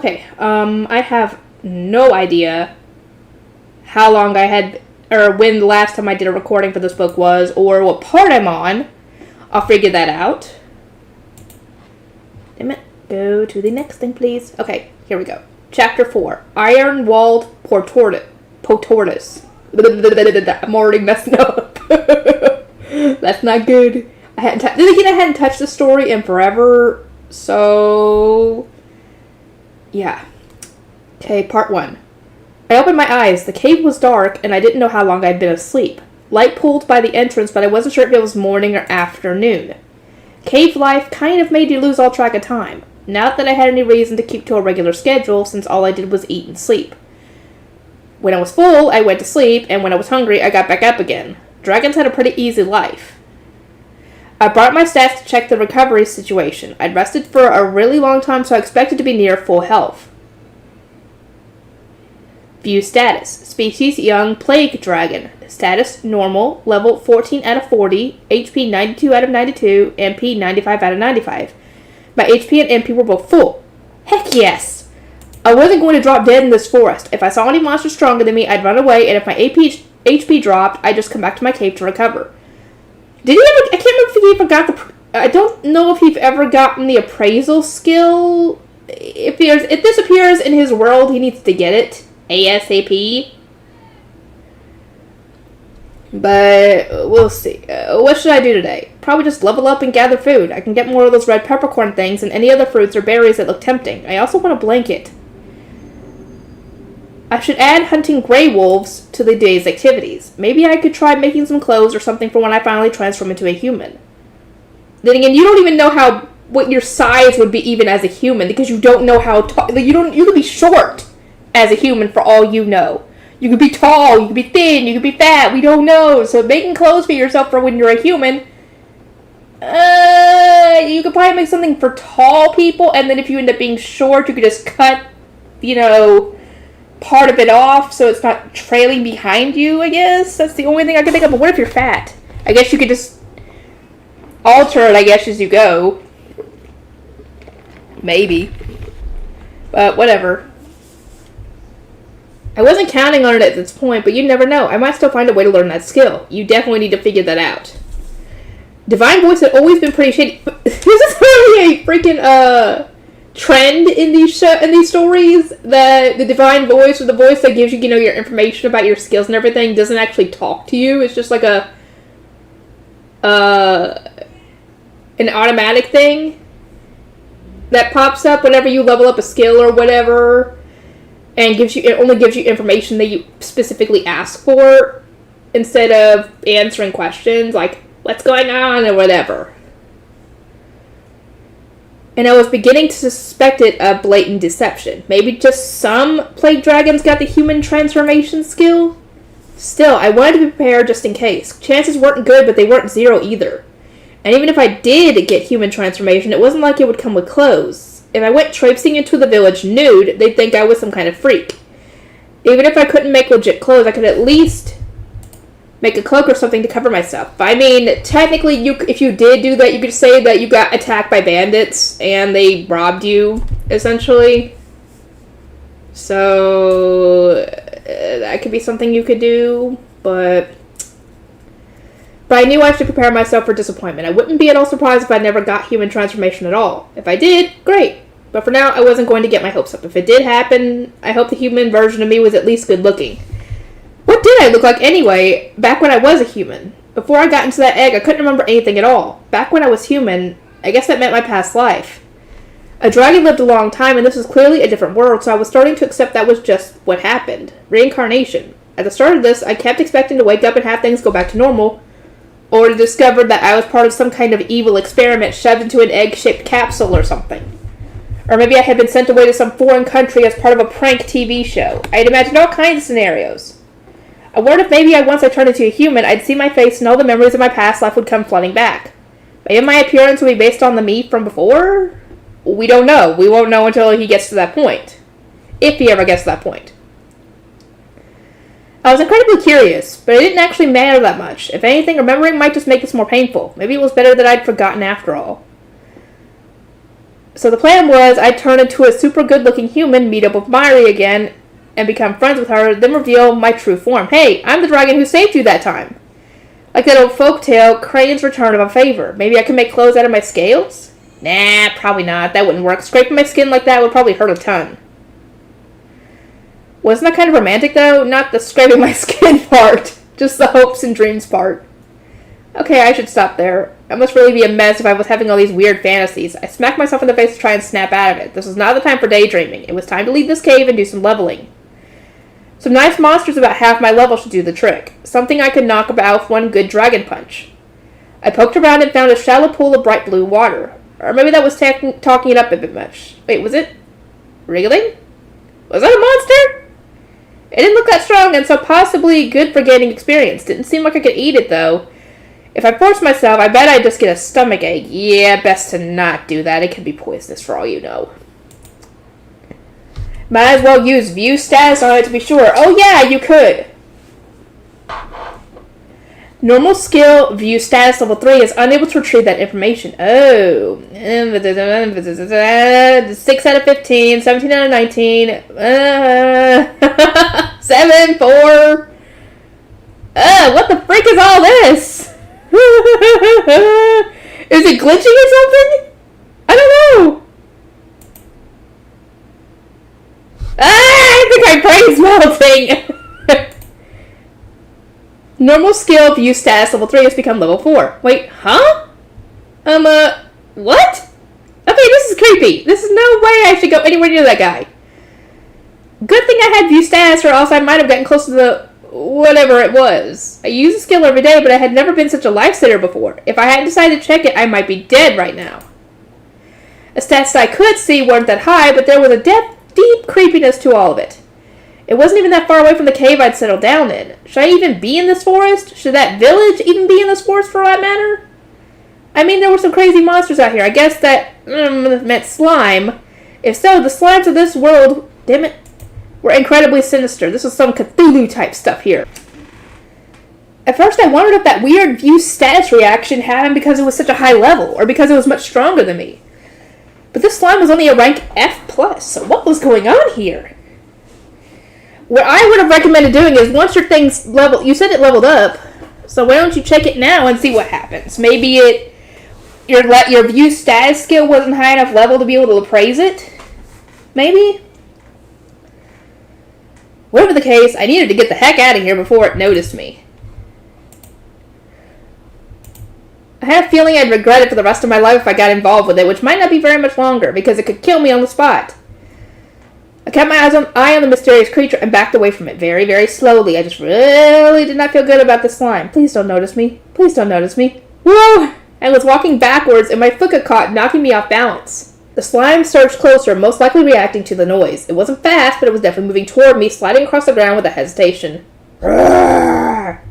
Okay, I have no idea how long I had, or when the last time I did a recording for this book was, or what part I'm on. I'll figure that out. Damn it. Go to the next thing, please. Okay, here we go. Chapter 4. Iron-Walled Potortus. I'm already messing up. That's not good. I hadn't touched the story in forever, so... yeah. Okay, part 1. I opened my eyes. The cave was dark, and I didn't know how long I'd been asleep. Light pulled by the entrance, but I wasn't sure if it was morning or afternoon. Cave life kind of made you lose all track of time. Not that I had any reason to keep to a regular schedule, since all I did was eat and sleep. When I was full, I went to sleep, and when I was hungry, I got back up again. Dragons had a pretty easy life. I brought my stats to check the recovery situation. I'd rested for a really long time, so I expected to be near full health. View status. Species young plague dragon. Status normal. Level 14 out of 40. HP 92 out of 92. MP 95 out of 95. My HP and MP were both full. Heck yes! I wasn't going to drop dead in this forest. If I saw any monsters stronger than me, I'd run away, and if my HP dropped, I'd just come back to my cave to recover. Did he ever... I can't remember if he ever got the... I don't know if he's ever gotten the appraisal skill. If this appears in his world, he needs to get it. ASAP. But we'll see. What should I do today? Probably just level up and gather food. I can get more of those red peppercorn things and any other fruits or berries that look tempting. I also want a blanket. I should add hunting gray wolves to the day's activities. Maybe I could try making some clothes or something for when I finally transform into a human. Then again, you don't even know what your size would be even as a human, because you don't know how tall. You could be short as a human for all you know. You could be tall, you could be thin, you could be fat, we don't know. So making clothes for yourself for when you're a human, you could probably make something for tall people, and then if you end up being short, you could just cut, part of it off so it's not trailing behind you, I guess. That's the only thing I can think of. But what if you're fat? I guess you could just alter it, I guess, as you go. Maybe. But whatever. I wasn't counting on it at this point, but you never know. I might still find a way to learn that skill. You definitely need to figure that out. Divine voice had always been pretty shady. This is really a freaking trend in these stories, that the divine voice, or the voice that gives you, your information about your skills and everything, doesn't actually talk to you. It's just like an automatic thing that pops up whenever you level up a skill or whatever. And it only gives you information that you specifically ask for, instead of answering questions like, what's going on, or whatever. And I was beginning to suspect it of blatant deception. Maybe just some plague dragons got the human transformation skill? Still, I wanted to be prepared just in case. Chances weren't good, but they weren't zero either. And even if I did get human transformation, it wasn't like it would come with clothes. If I went traipsing into the village nude, they'd think I was some kind of freak. Even if I couldn't make legit clothes, I could at least make a cloak or something to cover myself. I mean, technically, if you did do that, you could say that you got attacked by bandits and they robbed you, essentially. So, that could be something you could do, but I knew I should prepare myself for disappointment. I wouldn't be at all surprised if I never got human transformation at all. If I did, great. But for now, I wasn't going to get my hopes up. If it did happen, I hope the human version of me was at least good looking. What did I look like anyway, back when I was a human? Before I got into that egg, I couldn't remember anything at all. Back when I was human, I guess that meant my past life. A dragon lived a long time, and this was clearly a different world, so I was starting to accept that was just what happened. Reincarnation. At the start of this, I kept expecting to wake up and have things go back to normal, or to discover that I was part of some kind of evil experiment shoved into an egg-shaped capsule or something. Or maybe I had been sent away to some foreign country as part of a prank TV show. I had imagined all kinds of scenarios. I wondered if maybe once I turned into a human, I'd see my face and all the memories of my past life would come flooding back. Maybe my appearance would be based on the me from before? We don't know. We won't know until he gets to that point. If he ever gets to that point. I was incredibly curious, but it didn't actually matter that much. If anything, remembering might just make this more painful. Maybe it was better that I'd forgotten after all. So the plan was I'd turn into a super good-looking human, meet up with Myri again, and become friends with her, then reveal my true form. Hey, I'm the dragon who saved you that time. Like that old folktale, Crane's Return of a Favor. Maybe I can make clothes out of my scales? Nah, probably not. That wouldn't work. Scraping my skin like that would probably hurt a ton. Wasn't that kind of romantic, though? Not the scraping my skin part. Just the hopes and dreams part. Okay, I should stop there. I must really be a mess if I was having all these weird fantasies. I smacked myself in the face to try and snap out of it. This was not the time for daydreaming. It was time to leave this cave and do some leveling. Some nice monsters about half my level should do the trick. Something I could knock about with one good dragon punch. I poked around and found a shallow pool of bright blue water. Or maybe that was talking it up a bit much. Wait, was it wriggling? Was that a monster? It didn't look that strong and so possibly good for gaining experience. Didn't seem like I could eat it, though. If I forced myself, I bet I'd just get a stomach ache. Yeah, best to not do that. It could be poisonous for all you know. Might as well use view status on it to be sure. Oh yeah, you could. Normal skill, view status level 3 is unable to retrieve that information. Oh. 6 out of 15, 17 out of 19. 7, 4. What the freak is all this? Is it glitching or something? I don't know. I think my brain's melting. Normal skill view status level 3 has become level 4. Wait, huh? What? Okay, this is creepy. This is no way I should go anywhere near that guy. Good thing I had view status or else I might have gotten close to the whatever it was. I use the skill every day, but I had never been such a lifesaver before. If I hadn't decided to check it, I might be dead right now. The stats I could see weren't that high, but there was a deep creepiness to all of it. It wasn't even that far away from the cave I'd settled down in. Should I even be in this forest? Should that village even be in this forest for that matter? I mean, there were some crazy monsters out here. I guess that meant slime. If so, the slimes of this world, damn it, were incredibly sinister. This was some Cthulhu type stuff here. At first I wondered if that weird view status reaction happened because it was such a high level, or because it was much stronger than me. But this slime was only a rank F+, so what was going on here? What I would have recommended doing is once your thing's leveled, you said it leveled up, so why don't you check it now and see what happens? Maybe your view status skill wasn't high enough level to be able to appraise it? Maybe? Whatever the case, I needed to get the heck out of here before it noticed me. I had a feeling I'd regret it for the rest of my life if I got involved with it, which might not be very much longer, because it could kill me on the spot. I kept my eye on the mysterious creature and backed away from it very, very slowly. I just really did not feel good about the slime. Please don't notice me. Please don't notice me. Whoa! I was walking backwards and my foot got caught, knocking me off balance. The slime surged closer, most likely reacting to the noise. It wasn't fast, but it was definitely moving toward me, sliding across the ground with a hesitation. Roar!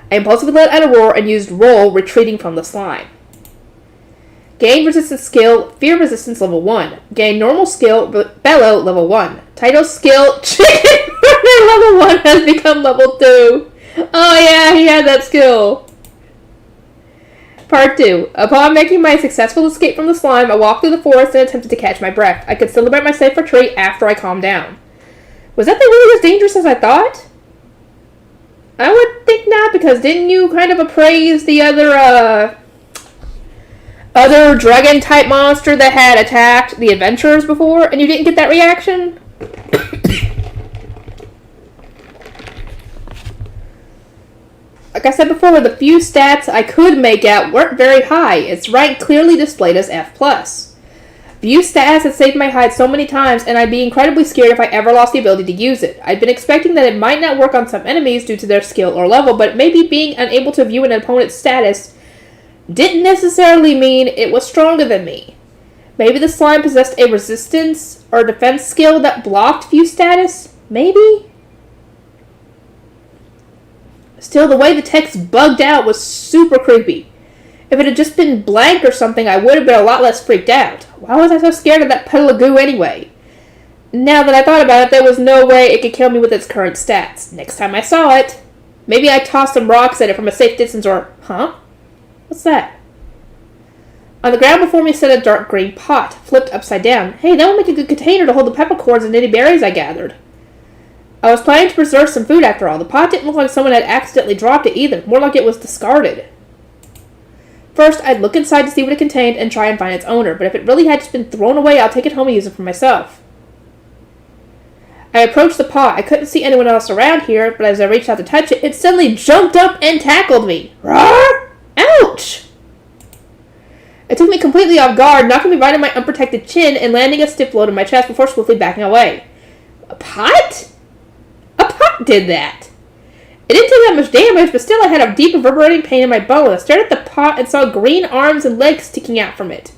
I impulsively let out a roar and used roll, retreating from the slime. Gain resistance skill, fear resistance level 1. Gain normal skill, bellow level 1. Title skill, chicken burner level 1 has become level 2. Oh yeah, he had that skill. Part 2. Upon making my successful escape from the slime, I walked through the forest and attempted to catch my breath. I could celebrate my safe retreat after I calmed down. Was that thing really as dangerous as I thought? I would think not, because didn't you kind of appraise the other dragon-type monster that had attacked the adventurers before, and you didn't get that reaction? Like I said before, the few stats I could make out weren't very high. Its rank clearly displayed as F+. View stats had saved my hide so many times, and I'd be incredibly scared if I ever lost the ability to use it. I'd been expecting that it might not work on some enemies due to their skill or level, but maybe being unable to view an opponent's status didn't necessarily mean it was stronger than me. Maybe the slime possessed a resistance or defense skill that blocked view status? Maybe? Still, the way the text bugged out was super creepy. If it had just been blank or something, I would have been a lot less freaked out. Why was I so scared of that puddle of goo anyway? Now that I thought about it, there was no way it could kill me with its current stats. Next time I saw it, maybe I tossed some rocks at it from a safe distance or... Huh? What's that? On the ground before me stood a dark green pot, flipped upside down. Hey, that would make a good container to hold the peppercorns and nitty berries I gathered. I was planning to preserve some food after all. The pot didn't look like someone had accidentally dropped it either, more like it was discarded. First, I'd look inside to see what it contained and try and find its owner, but if it really had just been thrown away, I'll take it home and use it for myself. I approached the pot. I couldn't see anyone else around here, but as I reached out to touch it, it suddenly jumped up and tackled me. Rawr! Ouch! It took me completely off guard, knocking me right on my unprotected chin and landing a stiff blow to my chest before swiftly backing away. A pot? A pot did that. It didn't take that much damage, but still I had a deep reverberating pain in my bone. I stared at the pot and saw green arms and legs sticking out from it.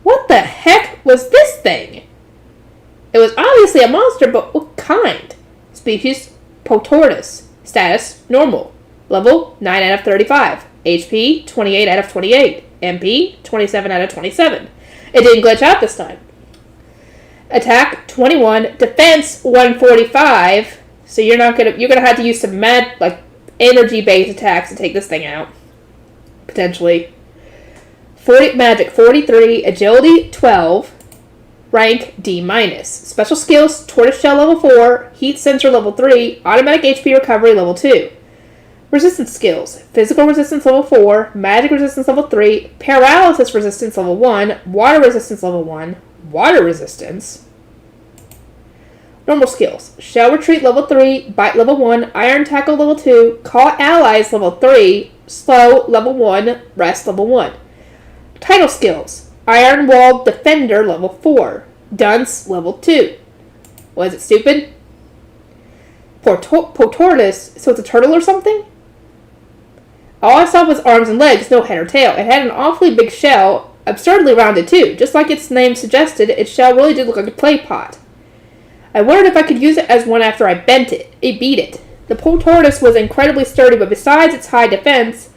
What the heck was this thing? It was obviously a monster, but what kind? Species, Potortus. Status, normal. Level, 9 out of 35. HP, 28 out of 28. MP, 27 out of 27. It didn't glitch out this time. Attack, 21. Defense, 145. So you're gonna have to use some energy-based attacks to take this thing out. Potentially. Magic, 43. Agility, 12. Rank, D-. Special skills, Tortoiseshell level 4, Heat Sensor level 3, Automatic HP Recovery level 2. Resistance skills, Physical Resistance level 4, Magic Resistance level 3, Paralysis Resistance level 1, Water Resistance level 1, Water Resistance. Normal skills, Shell Retreat level 3, Bite level 1, Iron Tackle level 2, Call Allies level 3, Slow level 1, Rest level 1. Title skills, Iron Wall Defender level 4. Dunce level 2. Was it stupid? Potortus, so it's a turtle or something? All I saw was arms and legs, no head or tail. It had an awfully big shell, absurdly rounded too. Just like its name suggested, its shell really did look like a clay pot. I wondered if I could use it as one after I beat it. The Potortus was incredibly sturdy, but besides its high defense,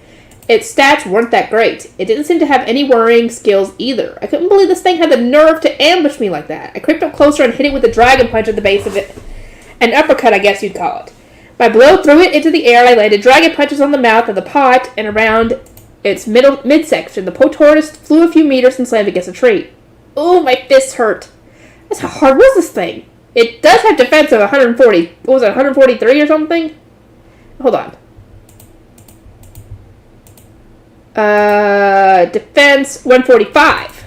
its stats weren't that great. It didn't seem to have any worrying skills either. I couldn't believe this thing had the nerve to ambush me like that. I creeped up closer and hit it with a dragon punch at the base of it. An uppercut, I guess you'd call it. My blow threw it into the air and I landed dragon punches on the mouth of the pot and around its midsection. The Potortus flew a few meters and slammed against a tree. Oh, my fists hurt. That's how hard was this thing? It does have defense of 140. What was it, 143 or something? Hold on. Defense 145.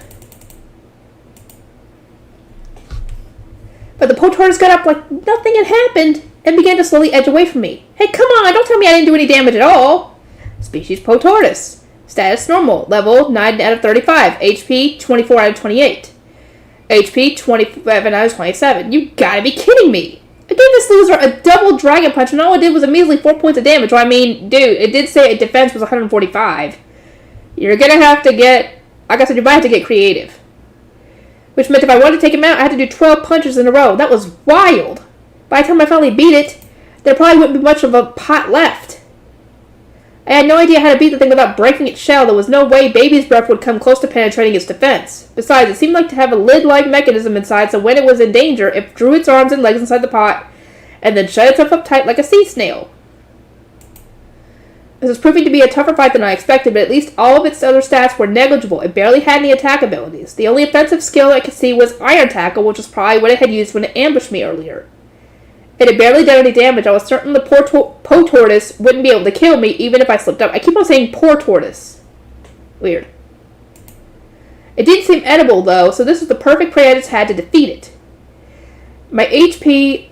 But the Potortus got up like nothing had happened and began to slowly edge away from me. Hey, come on, don't tell me I didn't do any damage at all. Species Potortus. Status normal. Level 9 out of 35. HP 24 out of 28. HP 27 out of 27. You gotta be kidding me. I gave this loser a double dragon punch and all it did was a measly 4 points of damage. Well, I mean, dude, it did say its defense was 145. You're gonna have to get, like I said, you might have to get creative. Which meant if I wanted to take him out, I had to do 12 punches in a row. That was wild. By the time I finally beat it, there probably wouldn't be much of a pot left. I had no idea how to beat the thing without breaking its shell. There was no way baby's breath would come close to penetrating its defense. Besides, it seemed like to have a lid-like mechanism inside, so when it was in danger, it drew its arms and legs inside the pot, and then shut itself up tight like a sea snail. This was proving to be a tougher fight than I expected, but at least all of its other stats were negligible. It barely had any attack abilities. The only offensive skill I could see was Iron Tackle, which was probably what it had used when it ambushed me earlier. It had barely done any damage. I was certain the poor Potortus wouldn't be able to kill me, even if I slipped up. I keep on saying poor tortoise. Weird. It didn't seem edible, though, so this was the perfect prey I just had to defeat it. My HP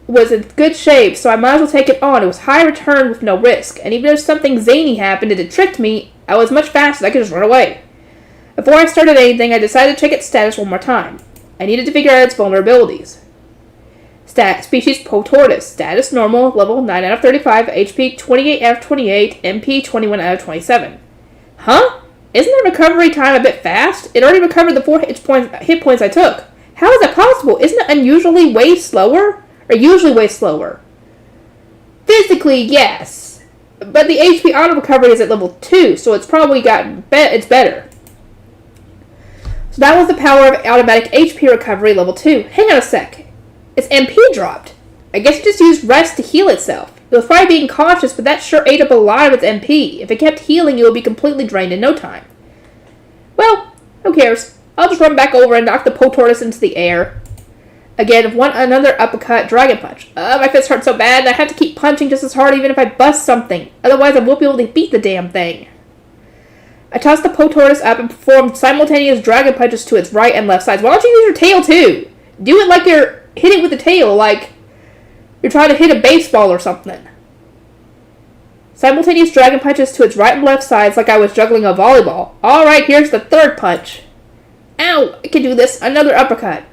was in good shape, so I might as well take it on. It was high return with no risk, and even if something zany happened and it tricked me, I was much faster. I could just run away. Before I started anything, I decided to check its status one more time. I needed to figure out its vulnerabilities. Species Potortus. Status normal. Level 9 out of 35. HP 28 out of 28. MP 21 out of 27. Huh? Isn't the recovery time a bit fast? It already recovered the 4 hit points I took. How is that possible? Isn't it unusually way slower? Or usually way slower? Physically, yes. But the HP auto recovery is at level 2, so it's probably it's better. So that was the power of automatic HP recovery level 2. Hang on a sec. Its MP dropped. I guess it just used rest to heal itself. It was probably being cautious, but that sure ate up a lot of its MP. If it kept healing, it would be completely drained in no time. Well, who cares? I'll just run back over and knock the Potorus into the air. Again, another uppercut, dragon punch. My fist hurts so bad, and I have to keep punching just as hard even if I bust something. Otherwise, I won't be able to beat the damn thing. I tossed the Potorus up and performed simultaneous dragon punches to its right and left sides. Why don't you use your tail, too? Do it like you're hitting with the tail, like you're trying to hit a baseball or something. Simultaneous dragon punches to its right and left sides like I was juggling a volleyball. Alright, here's the third punch. Ow! I can do this. Another uppercut.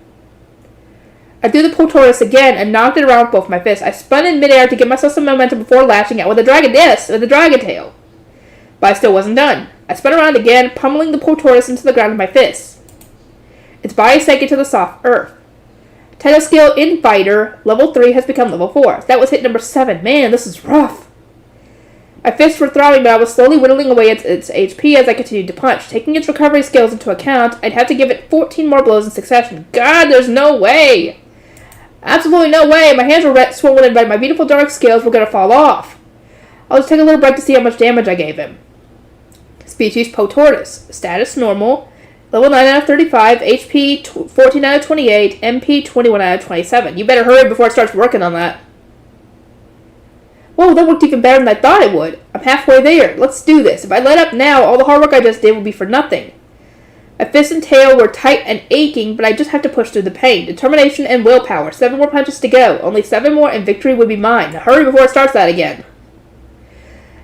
I threw the Potorus again and knocked it around with both my fists. I spun in midair to give myself some momentum before lashing out with a dragon tail. But I still wasn't done. I spun around again, pummeling the Potorus into the ground with my fists. Its body sank into the soft earth. Title skill in Fighter, level 3 has become level 4. That was hit number 7. Man, this is rough. My fists were throbbing, but I was slowly whittling away its HP as I continued to punch. Taking its recovery skills into account, I'd have to give it 14 more blows in succession. God, there's no way! Absolutely no way! My hands were swollen and my beautiful dark scales were going to fall off. I'll just take a little break to see how much damage I gave him. Species Potorus. Status normal. Level 9 out of 35. HP 14 out of 28. MP 21 out of 27. You better hurry before it starts working on that. Whoa, that worked even better than I thought it would. I'm halfway there. Let's do this. If I let up now, all the hard work I just did will be for nothing. My fists and tail were tight and aching, but I just have to push through the pain. Determination and willpower. 7 more punches to go. Only 7 more and victory would be mine. Now hurry before it starts that again.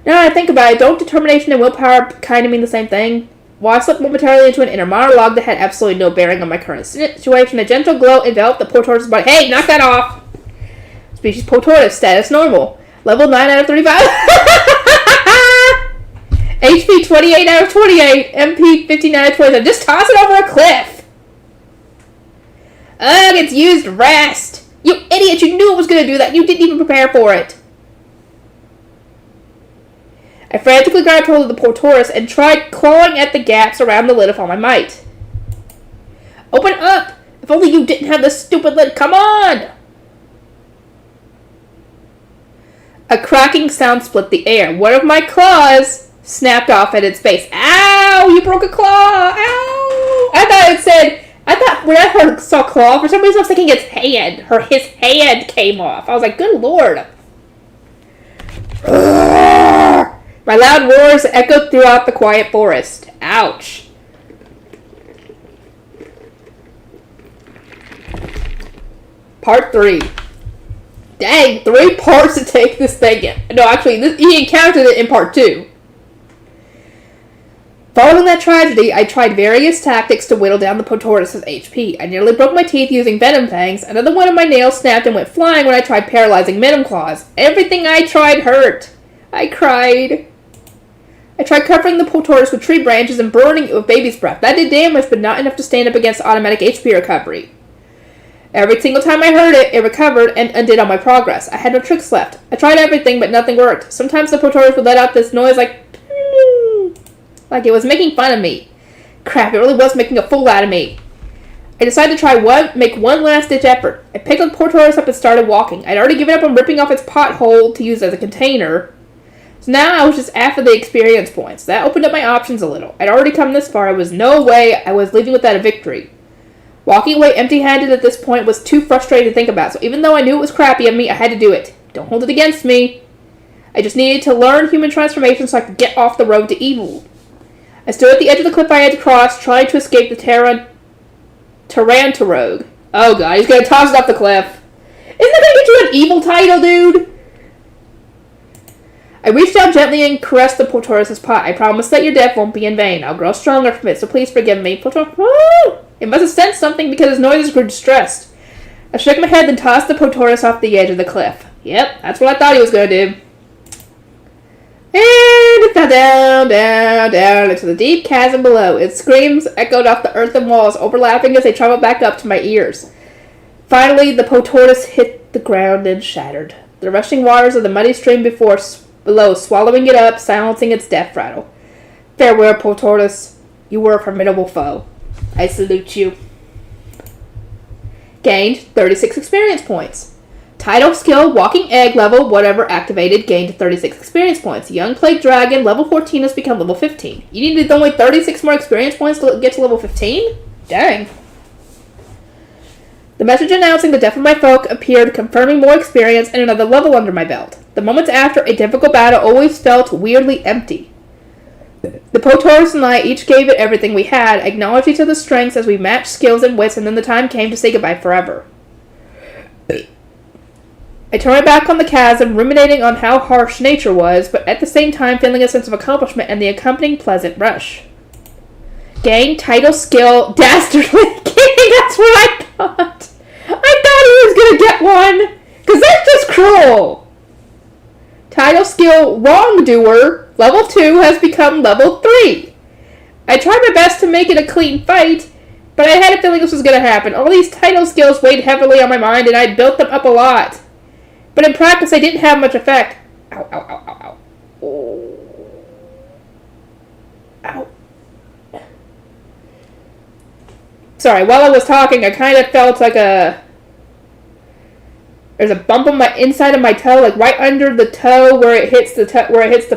Now that I think about it, don't determination and willpower kind of mean the same thing? While I slipped momentarily into an inner monologue that had absolutely no bearing on my current situation, a gentle glow enveloped the Potorus' body. Hey, knock that off! Species Potorus. Status normal. Level 9 out of 35. HP 28 out of 28. MP 15 out of 27. Just toss it over a cliff. Ugh, it's used rest. You idiot, you knew it was going to do that. You didn't even prepare for it. I frantically grabbed hold of the Potorus and tried clawing at the gaps around the lid with all my might. Open up! If only you didn't have this stupid lid. Come on! A cracking sound split the air. One of my claws snapped off at its base. Ow! You broke a claw! Ow! When I saw claw, for some reason I was thinking its hand. His hand came off. I was like, good lord. Urgh! My loud roars echoed throughout the quiet forest. Ouch. Part 3. Dang, 3 parts to take this thing in. No, actually, he encountered it in part 2. Following that tragedy, I tried various tactics to whittle down the Potorus' HP. I nearly broke my teeth using venom fangs. Another one of my nails snapped and went flying when I tried paralyzing venom claws. Everything I tried hurt. I cried. I tried covering the Potorus with tree branches and burning it with baby's breath. That did damage, but not enough to stand up against automatic HP recovery. Every single time I heard it, it recovered and undid all my progress. I had no tricks left. I tried everything, but nothing worked. Sometimes the Potorus would let out this noise like it was making fun of me. Crap, it really was making a fool out of me. I decided to make one last-ditch effort. I picked the Potorus up and started walking. I'd already given up on ripping off its pothole to use as a container. So now I was just after the experience points. That opened up my options a little. I'd already come this far. There was no way I was leaving without a victory. Walking away empty-handed at this point was too frustrating to think about, so even though I knew it was crappy of me, I had to do it. Don't hold it against me. I just needed to learn human transformation so I could get off the road to evil. I stood at the edge of the cliff I had to cross, trying to escape the Tarantarogue. Oh god, he's gonna toss it off the cliff. Isn't that gonna get you an evil title, dude? I reached out gently and caressed the Potorus' paw. I promise that your death won't be in vain. I'll grow stronger from it, so please forgive me. It must have sensed something because his noises grew distressed. I shook my head and tossed the Potorus off the edge of the cliff. Yep, that's what I thought he was going to do. And it fell down into the deep chasm below. Its screams echoed off the earthen walls, overlapping as they traveled back up to my ears. Finally, the Potorus hit the ground and shattered. The rushing waters of the muddy stream below swallowing it up, silencing its death rattle. Farewell, Potorus. You were a formidable foe. I salute you. Gained 36 experience points. Title skill, walking egg level, whatever activated, gained 36 experience points. Young plague dragon, level 14 has become level 15. You needed only 36 more experience points to get to level 15? Dang. The message announcing the death of my folk appeared, confirming more experience and another level under my belt. The moments after a difficult battle always felt weirdly empty. The Potoris and I each gave it everything we had, acknowledged each other's strengths as we matched skills and wits, and then the time came to say goodbye forever. I turned my back on the chasm, ruminating on how harsh nature was, but at the same time feeling a sense of accomplishment and the accompanying pleasant rush. Gain, title, skill, dastardly king, that's what I thought. I thought he was gonna get one, because that's just cruel. Title, skill, wrongdoer, level 2 has become level 3. I tried my best to make it a clean fight, but I had a feeling this was gonna happen. All these title skills weighed heavily on my mind, and I built them up a lot. But in practice, I didn't have much effect. Ow, ow, ow, ow, ow. Oh. Ow. Sorry, while I was talking, I kind of felt like there's a bump on my inside of my toe, like right under the toe where it hits the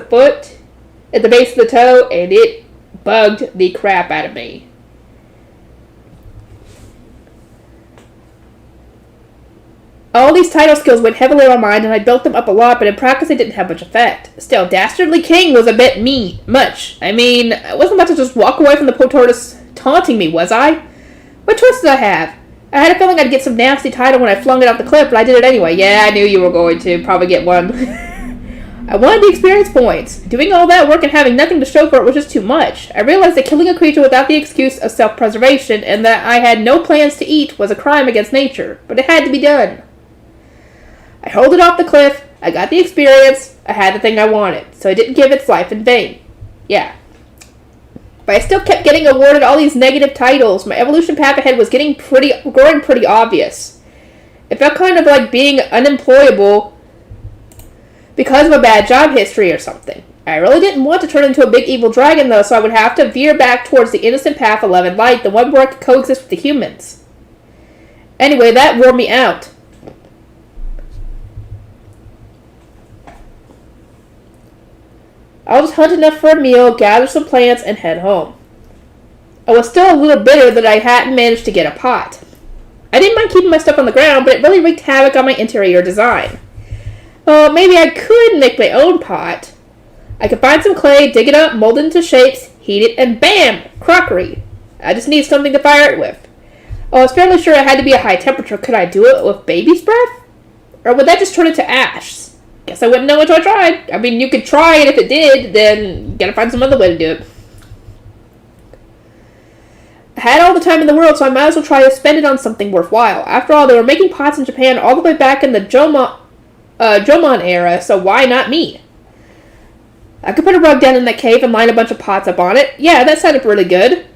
foot, at the base of the toe, and it bugged the crap out of me. All these title skills went heavily on my mind, and I built them up a lot, but in practice they didn't have much effect. Still, Dastardly King was a bit much. I mean, I wasn't about to just walk away from the Potortus taunting me, was I? What choice did I have? I had a feeling I'd get some nasty title when I flung it off the cliff, but I did it anyway. Yeah, I knew you were going to probably get one. I wanted the experience points. Doing all that work and having nothing to show for it was just too much. I realized that killing a creature without the excuse of self-preservation and that I had no plans to eat was a crime against nature, but it had to be done. I hurled it off the cliff, I got the experience, I had the thing I wanted, so I didn't give its life in vain. Yeah. But I still kept getting awarded all these negative titles. My evolution path ahead was growing pretty obvious. It felt kind of like being unemployable because of a bad job history or something. I really didn't want to turn into a big evil dragon though, so I would have to veer back towards the innocent path of love and light, the one where I could coexist with the humans. Anyway, that wore me out. I'll just hunt enough for a meal, gather some plants, and head home. I was still a little bitter that I hadn't managed to get a pot. I didn't mind keeping my stuff on the ground, but it really wreaked havoc on my interior design. Well, maybe I could make my own pot. I could find some clay, dig it up, mold it into shapes, heat it, and bam! Crockery. I just need something to fire it with. Oh, I was fairly sure it had to be a high temperature. Could I do it with baby's breath? Or would that just turn into ash? Guess I wouldn't know until I tried. I mean, you could try it if it did, then you gotta find some other way to do it. I had all the time in the world, so I might as well try to spend it on something worthwhile. After all, they were making pots in Japan all the way back in the Jomon era, so why not me? I could put a rug down in that cave and line a bunch of pots up on it. Yeah, that sounded really good.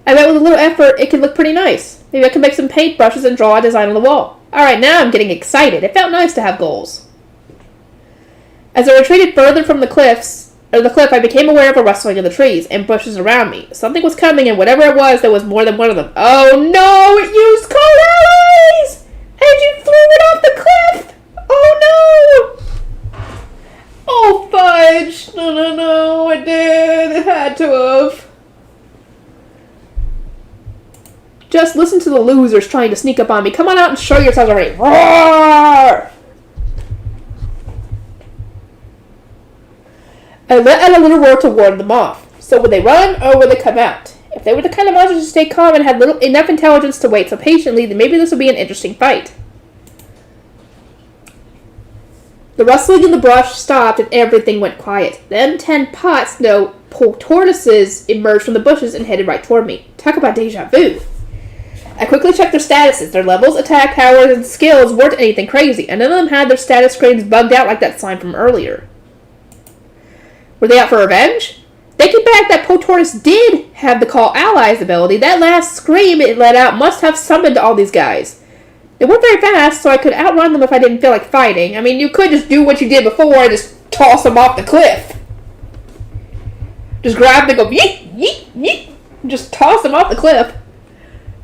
I bet with a little effort, it could look pretty nice. Maybe I could make some paintbrushes and draw a design on the wall. Alright, now I'm getting excited. It felt nice to have goals. As I retreated further from the cliff, I became aware of a rustling in the trees and bushes around me. Something was coming, and whatever it was, there was more than one of them. Oh no! It used coal alloys! And you threw it off the cliff! Oh no! Oh fudge! No, it did. It had to have. Just listen to the losers trying to sneak up on me. Come on out and show yourselves already. Roar! I let out a little roar to warn them off. So would they run, or would they come out? If they were the kind of monsters to stay calm and had enough intelligence to wait so patiently, then maybe this would be an interesting fight. The rustling in the brush stopped and everything went quiet. Then 10 tortoises emerged from the bushes and headed right toward me. Talk about deja vu. I quickly checked their statuses. Their levels, attack powers, and skills weren't anything crazy, and none of them had their status screens bugged out like that sign from earlier. Were they out for revenge? Thinking back, that Potortus did have the Call Allies ability. That last scream it let out must have summoned all these guys. They weren't very fast, so I could outrun them if I didn't feel like fighting. I mean, you could just do what you did before and just toss them off the cliff. Just grab them and go, yeet, yeet, yeet. Just toss them off the cliff.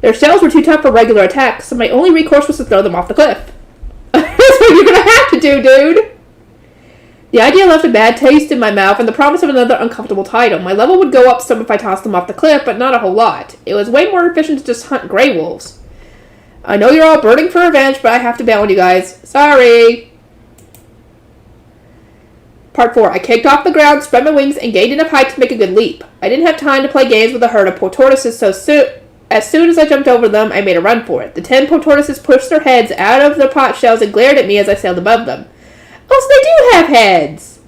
Their shells were too tough for regular attacks, so my only recourse was to throw them off the cliff. That's what you're gonna have to do, dude! The idea left a bad taste in my mouth and the promise of another uncomfortable title. My level would go up some if I tossed them off the cliff, but not a whole lot. It was way more efficient to just hunt gray wolves. I know you're all burning for revenge, but I have to bail on you guys. Sorry. Part 4. I kicked off the ground, spread my wings, and gained enough height to make a good leap. I didn't have time to play games with a herd of poor tortoises, so as soon as I jumped over them, I made a run for it. The 10 poor tortoises pushed their heads out of their pot shells and glared at me as I sailed above them. Oh, so they do have heads!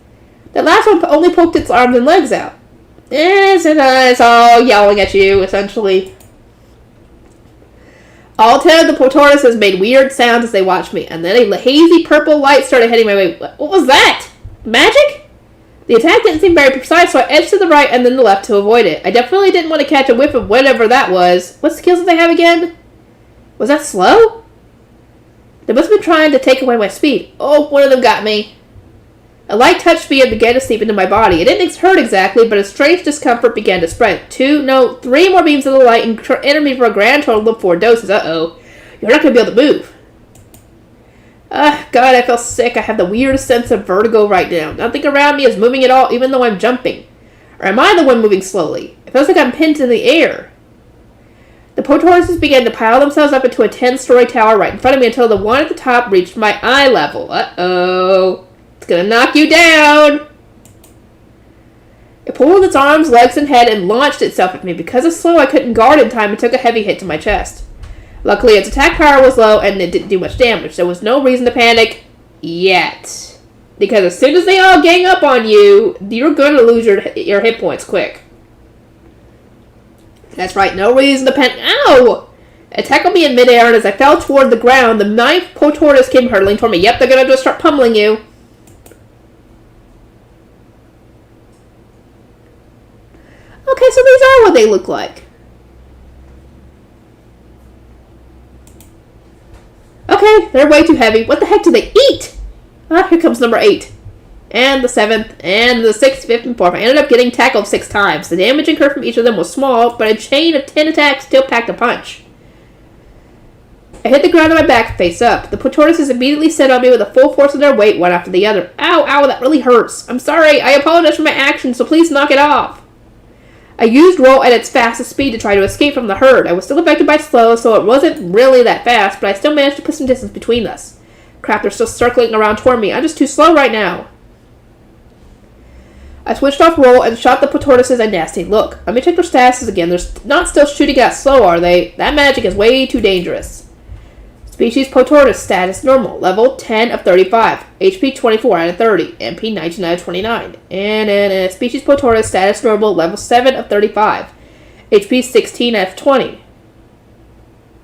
The last one only poked its arms and legs out. It's all yelling at you, essentially. All 10 of the poor tortoises made weird sounds as they watched me, and then a hazy purple light started heading my way. What was that? Magic? The attack didn't seem very precise, so I edged to the right and then the left to avoid it. I definitely didn't want to catch a whiff of whatever that was. What skills did they have again? Was that slow? They must have been trying to take away my speed. Oh, one of them got me. A light touched me and began to seep into my body. It didn't hurt exactly, but a strange discomfort began to spread. 3 more beams of the light entered me for a grand total of 4 doses. Uh-oh. You're not going to be able to move. God, I feel sick. I have the weirdest sense of vertigo right now. Nothing around me is moving at all, even though I'm jumping. Or am I the one moving slowly? It feels like I'm pinned in the air. The poor tortoises began to pile themselves up into a 10-story tower right in front of me until the one at the top reached my eye level. Uh-oh. It's gonna knock you down! It pulled its arms, legs, and head and launched itself at me. Because it's slow, I couldn't guard in time and took a heavy hit to my chest. Luckily, its attack power was low and it didn't do much damage. There was no reason to panic yet. Because as soon as they all gang up on you, you're gonna lose your hit points quick. That's right, no reason to panic. Ow! It tackled me in midair, and as I fell toward the ground, the 9th poor tortoise came hurtling toward me. Yep, they're gonna just start pummeling you. Okay, so these are what they look like. Okay, they're way too heavy. What the heck do they eat? Ah, here comes number 8. And the 7th, and the 6th, 5th, and 4th. I ended up getting tackled 6 times. The damage incurred from each of them was small, but a chain of 10 attacks still packed a punch. I hit the ground on my back, face up. The poor tortoises immediately set on me with the full force of their weight, one after the other. Ow, ow, that really hurts. I'm sorry, I apologize for my actions, so please knock it off. I used roll at its fastest speed to try to escape from the herd. I was still affected by slow, so it wasn't really that fast, but I still managed to put some distance between us. Crap, they're still circling around toward me. I'm just too slow right now. I switched off roll and shot the tortoises a nasty look. Let me check their statuses again. They're not still shooting at slow, are they? That magic is way too dangerous. Species Potortus status normal. Level 10 of 35. HP 24 out of 30. MP 19 out of 29. And Species Potortus status normal. Level 7 of 35. HP 16 out of 20.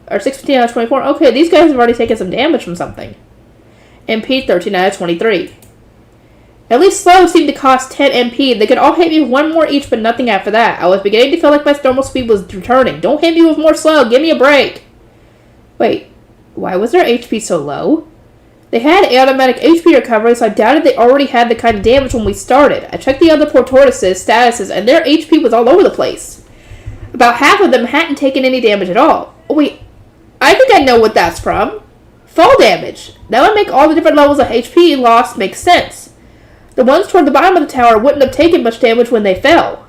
Or 16 out of 24. Okay, these guys have already taken some damage from something. MP 13 out of 23. At least slow seemed to cost 10 MP. They could all hit me with 1 more each, but nothing after that. I was beginning to feel like my normal speed was returning. Don't hit me with more slow. Give me a break. Wait. Why was their HP so low? They had automatic HP recovery, so I doubted they already had the kind of damage when we started. I checked the other poor tortoises' statuses, and their HP was all over the place. About half of them hadn't taken any damage at all. Oh, wait, I think I know what that's from. Fall damage. That would make all the different levels of HP lost make sense. The ones toward the bottom of the tower wouldn't have taken much damage when they fell.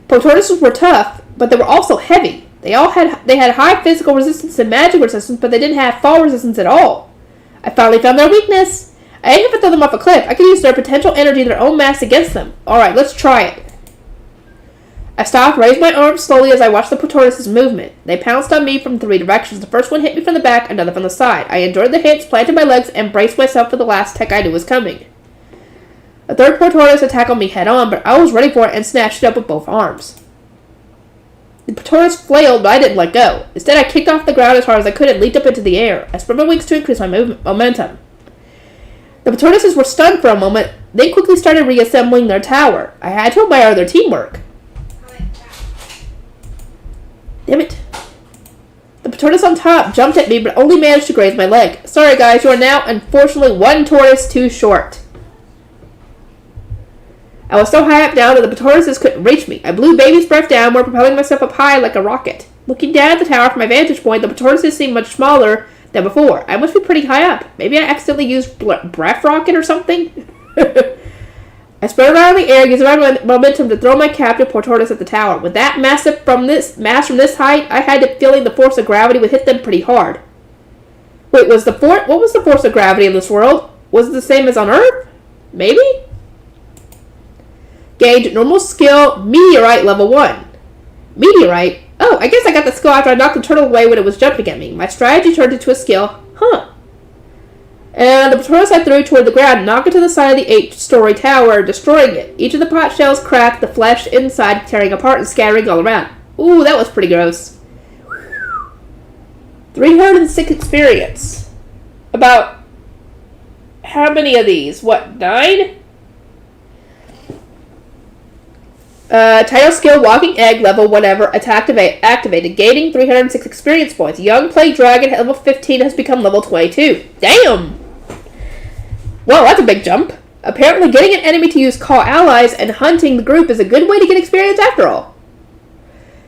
Poor tortoises were tough, but they were also heavy. They had high physical resistance and magic resistance, but they didn't have fall resistance at all. I finally found their weakness. I didn't have to throw them off a cliff. I could use their potential energy and their own mass against them. Alright, let's try it. I stopped, raised my arms slowly as I watched the tortoises' movement. They pounced on me from 3 directions. The first one hit me from the back, another from the side. I endured the hits, planted my legs, and braced myself for the last attack I knew was coming. The third poor tortoise tackled me head on, but I was ready for it and snatched it up with both arms. The tortoise flailed, but I didn't let go. Instead, I kicked off the ground as hard as I could and leaped up into the air. I spread my wings to increase my momentum. The tortoises were stunned for a moment, then quickly started reassembling their tower. I had to admire their teamwork. Damn it. The tortoise on top jumped at me, but only managed to graze my leg. Sorry, guys, you are now, unfortunately, 1 tortoise too short. I was so high up down that the tortoises couldn't reach me. I blew baby's breath downward, propelling myself up high like a rocket. Looking down at the tower from my vantage point, the tortoises seemed much smaller than before. I must be pretty high up. Maybe I accidentally used breath rocket or something? I spread around the air, using my momentum to throw my captive poor tortoise at the tower. With that mass from this height, I had a feeling the force of gravity would hit them pretty hard. Wait, what was the force of gravity in this world? Was it the same as on Earth? Maybe? Gained normal skill, meteorite level 1. Meteorite? Oh, I guess I got the skill after I knocked the turtle away when it was jumping at me. My strategy turned into a skill. Huh. And the tortoise I threw toward the ground knocked it to the side of the 8-story tower, destroying it. Each of the pot shells cracked, the flesh inside tearing apart and scattering all around. Ooh, that was pretty gross. 306 experience. About how many of these? What, 9? Title skill, walking egg, level whatever, activated, gaining 306 experience points. Young plague dragon at level 15 has become level 22. Damn! Well, that's a big jump. Apparently getting an enemy to use call allies and hunting the group is a good way to get experience after all.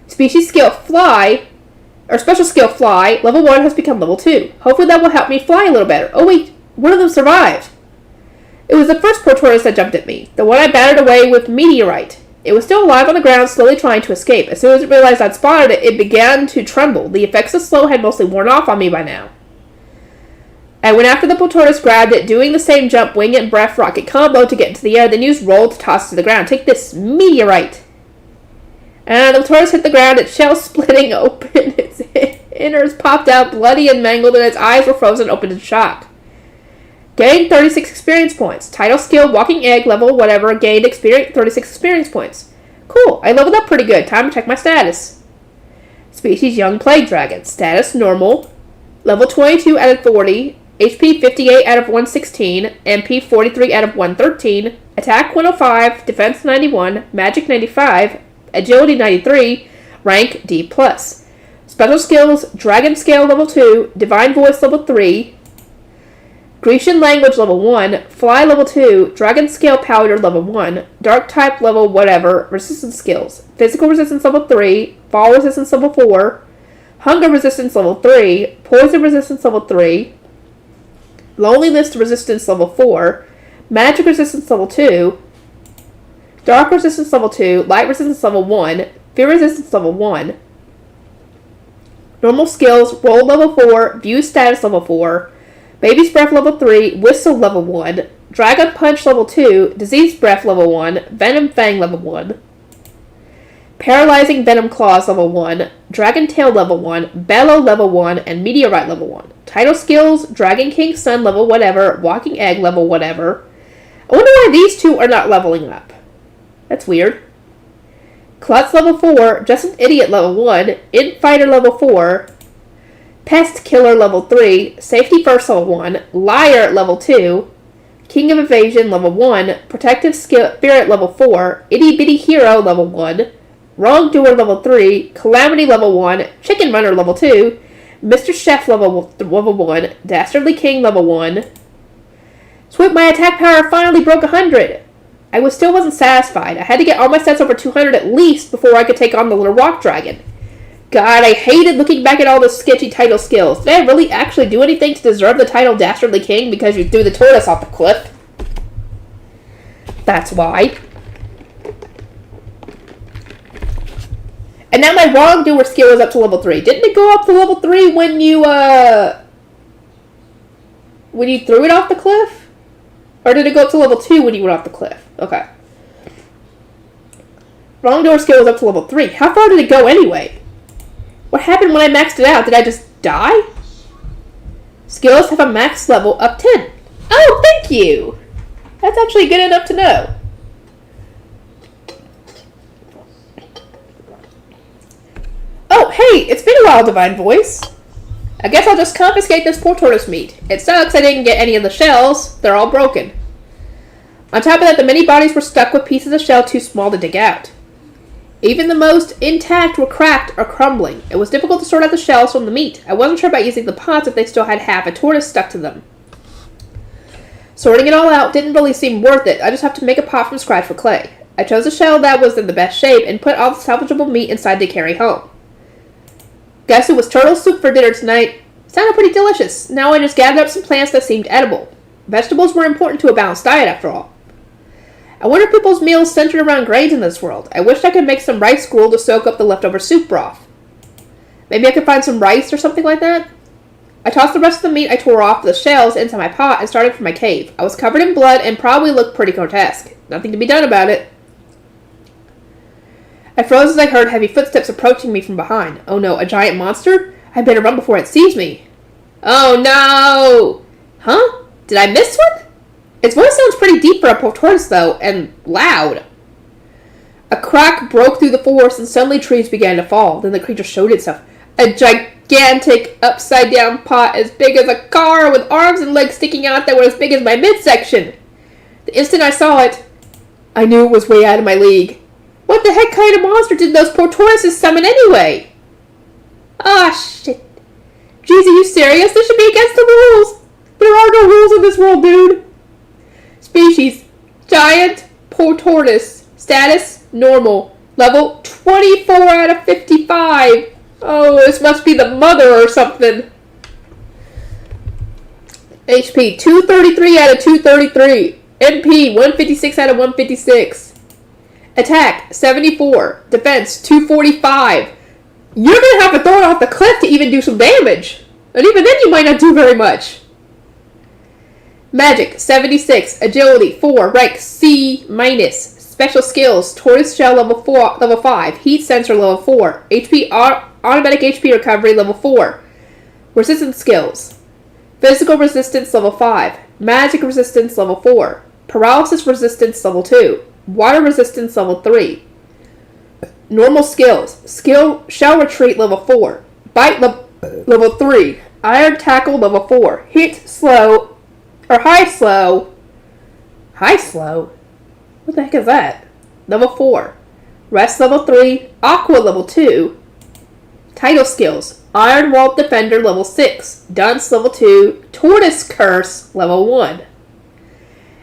Species skill fly, or special skill fly, level 1 has become level 2. Hopefully that will help me fly a little better. Oh wait, one of them survived. It was the first poor tortoise that jumped at me, the one I battered away with meteorite. It was still alive on the ground, slowly trying to escape. As soon as it realized I'd spotted it, it began to tremble. The effects of slow had mostly worn off on me by now. I went after the poor tortoise, grabbed it, doing the same jump, wing, and breath rocket combo to get into the air, then used roll to toss it to the ground. Take this, meteorite. And the tortoise hit the ground, its shell splitting open, its innards popped out, bloody and mangled, and its eyes were frozen open in shock. Gained 36 experience points. Title skill, walking egg, level whatever, gained 36 experience points. Cool, I leveled up pretty good. Time to check my status. Species, young plague dragon. Status, normal. Level 22 out of 40. HP 58 out of 116. MP 43 out of 113. Attack 105. Defense 91. Magic 95. Agility 93. Rank D+. Special skills, dragon scale level 2. Divine voice level 3. Grecian language level 1, fly level 2, dragon scale powder level 1, dark type level whatever, resistance skills, physical resistance level 3, fall resistance level 4, hunger resistance level 3, poison resistance level 3, loneliness resistance level 4, magic resistance level 2, dark resistance level 2, light resistance level 1, fear resistance level 1, normal skills, roll level 4, view status level 4, Baby's Breath level 3, Whistle level 1, Dragon Punch level 2, Disease Breath level 1, Venom Fang level 1, Paralyzing Venom Claws level 1, Dragon Tail level 1, Bellow level 1, and Meteorite level 1. Title skills, Dragon King Sun level whatever, Walking Egg level whatever. I wonder why these two are not leveling up. That's weird. Klutz level 4, Just an Idiot level 1, Infighter level 4, Pest Killer level 3, Safety First level 1, Liar level 2, King of Evasion level 1, Protective Spirit level 4, Itty Bitty Hero level 1, Wrongdoer level 3, Calamity level 1, Chicken Runner level 2, Mr. Chef level 1, Dastardly King level 1. Sweet, my attack power finally broke 100. I still wasn't satisfied. I had to get all my stats over 200 at least before I could take on the little rock dragon. God, I hated looking back at all those sketchy title skills. Did I really actually do anything to deserve the title Dastardly King because you threw the tortoise off the cliff? That's why. And now my Wrongdoer skill is up to level 3. Didn't it go up to level 3 when you threw it off the cliff? Or did it go up to level 2 when you went off the cliff? Okay. Wrongdoer skill is up to level 3. How far did it go anyway? What happened when I maxed it out? Did I just die? Skills have a max level of 10. Oh, thank you! That's actually good enough to know. Oh, hey, it's been a while, Divine Voice. I guess I'll just confiscate this poor tortoise meat. It sucks I didn't get any of the shells. They're all broken. On top of that, the many bodies were stuck with pieces of shell too small to dig out. Even the most intact were cracked or crumbling. It was difficult to sort out the shells from the meat. I wasn't sure about using the pots if they still had half a tortoise stuck to them. Sorting it all out didn't really seem worth it. I just have to make a pot from scratch for clay. I chose a shell that was in the best shape and put all the salvageable meat inside to carry home. Guess it was turtle soup for dinner tonight. Sounded pretty delicious. Now I just gathered up some plants that seemed edible. Vegetables were important to a balanced diet, after all. I wonder if people's meals centered around grains in this world. I wished I could make some rice gruel to soak up the leftover soup broth. Maybe I could find some rice or something like that? I tossed the rest of the meat I tore off the shells into my pot and started for my cave. I was covered in blood and probably looked pretty grotesque. Nothing to be done about it. I froze as I heard heavy footsteps approaching me from behind. Oh no, a giant monster? I better run before it sees me. Oh no! Huh? Did I miss one? Its voice sounds pretty deep for a tortoise, though, and loud. A crack broke through the forest, and suddenly trees began to fall. Then the creature showed itself. A gigantic, upside-down pot as big as a car, with arms and legs sticking out that were as big as my midsection. The instant I saw it, I knew it was way out of my league. What the heck kind of monster did those poor tortoises summon anyway? Ah, shit. Jeez, are you serious? This should be against the rules. There are no rules in this world, dude. Species, giant tortoise. Status, normal. Level, 24 out of 55. Oh, this must be the mother or something. HP, 233 out of 233. MP, 156 out of 156. Attack, 74. Defense, 245. You're going to have to throw it off the cliff to even do some damage. And even then you might not do very much. Magic, 76. Agility, 4. Rank, C-. Special skills, Tortoise Shell level 5. Heat Sensor level 4. HP, automatic HP recovery level 4. Resistance skills. Physical resistance level 5. Magic resistance level 4. Paralysis resistance level 2. Water resistance level 3. Normal skills. Shell retreat level 4. Bite level 3. Iron tackle level 4. Hit slow. Or high slow. High slow? What the heck is that? Level 4. Rest level 3. Aqua level 2. Title skills. Iron Wall Defender level 6. Dunce level 2. Tortoise Curse level 1.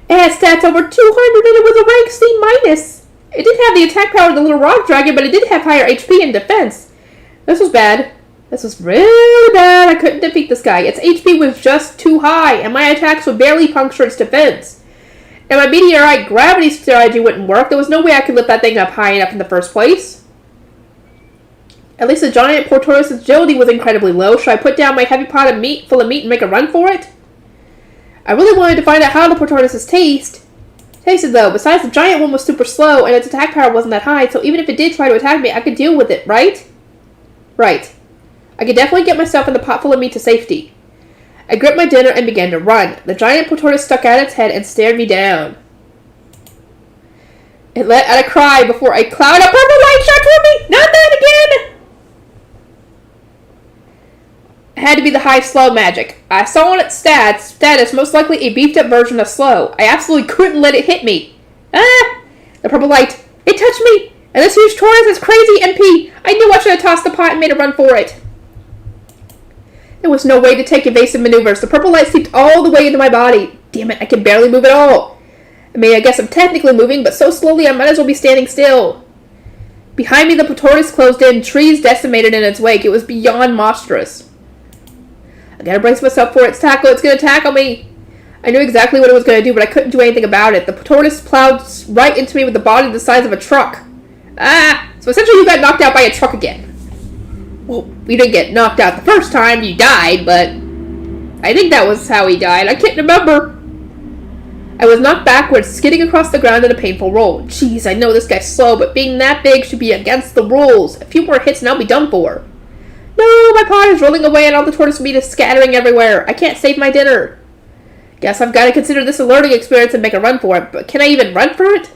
It had stats over 200 and it was a rank C-. It didn't have the attack power of the little rock dragon, but it did have higher HP and defense. This was bad. This was really bad. I couldn't defeat this guy. Its HP was just too high, and my attacks would barely puncture its defense. And my meteorite gravity strategy wouldn't work. There was no way I could lift that thing up high enough in the first place. At least the giant tortoise's agility was incredibly low. Should I put down my heavy pot of meat full of meat and make a run for it? I really wanted to find out how the tortoises tasted though. Besides, the giant one was super slow, and its attack power wasn't that high, so even if it did try to attack me, I could deal with it, right? Right. I could definitely get myself in the pot full of meat to safety. I gripped my dinner and began to run. The giant tortoise stuck out its head and stared me down. It let out a cry before a cloud of purple light shot toward me! Not that again! It had to be the high slow magic. I saw on its status most likely a beefed up version of slow. I absolutely couldn't let it hit me. Ah! The purple light. It touched me! And this huge tortoise is crazy MP! I knew I should have tossed the pot and made a run for it. There was no way to take evasive maneuvers. The purple light seeped all the way into my body. Damn it, I can barely move at all. I mean, I guess I'm technically moving, but so slowly I might as well be standing still. Behind me, the tortoise closed in, trees decimated in its wake. It was beyond monstrous. I gotta brace myself for its tackle. It's gonna tackle me. I knew exactly what it was gonna do, but I couldn't do anything about it. The tortoise plowed right into me with the body the size of a truck. Ah! So essentially you got knocked out by a truck again. Well, you didn't get knocked out the first time, you died, but I think that was how he died. I can't remember. I was knocked backwards, skidding across the ground in a painful roll. Jeez, I know this guy's slow, but being that big should be against the rules. A few more hits and I'll be done for. No, my pot is rolling away and all the tortoise meat is scattering everywhere. I can't save my dinner. Guess I've got to consider this a learning experience and make a run for it, but can I even run for it?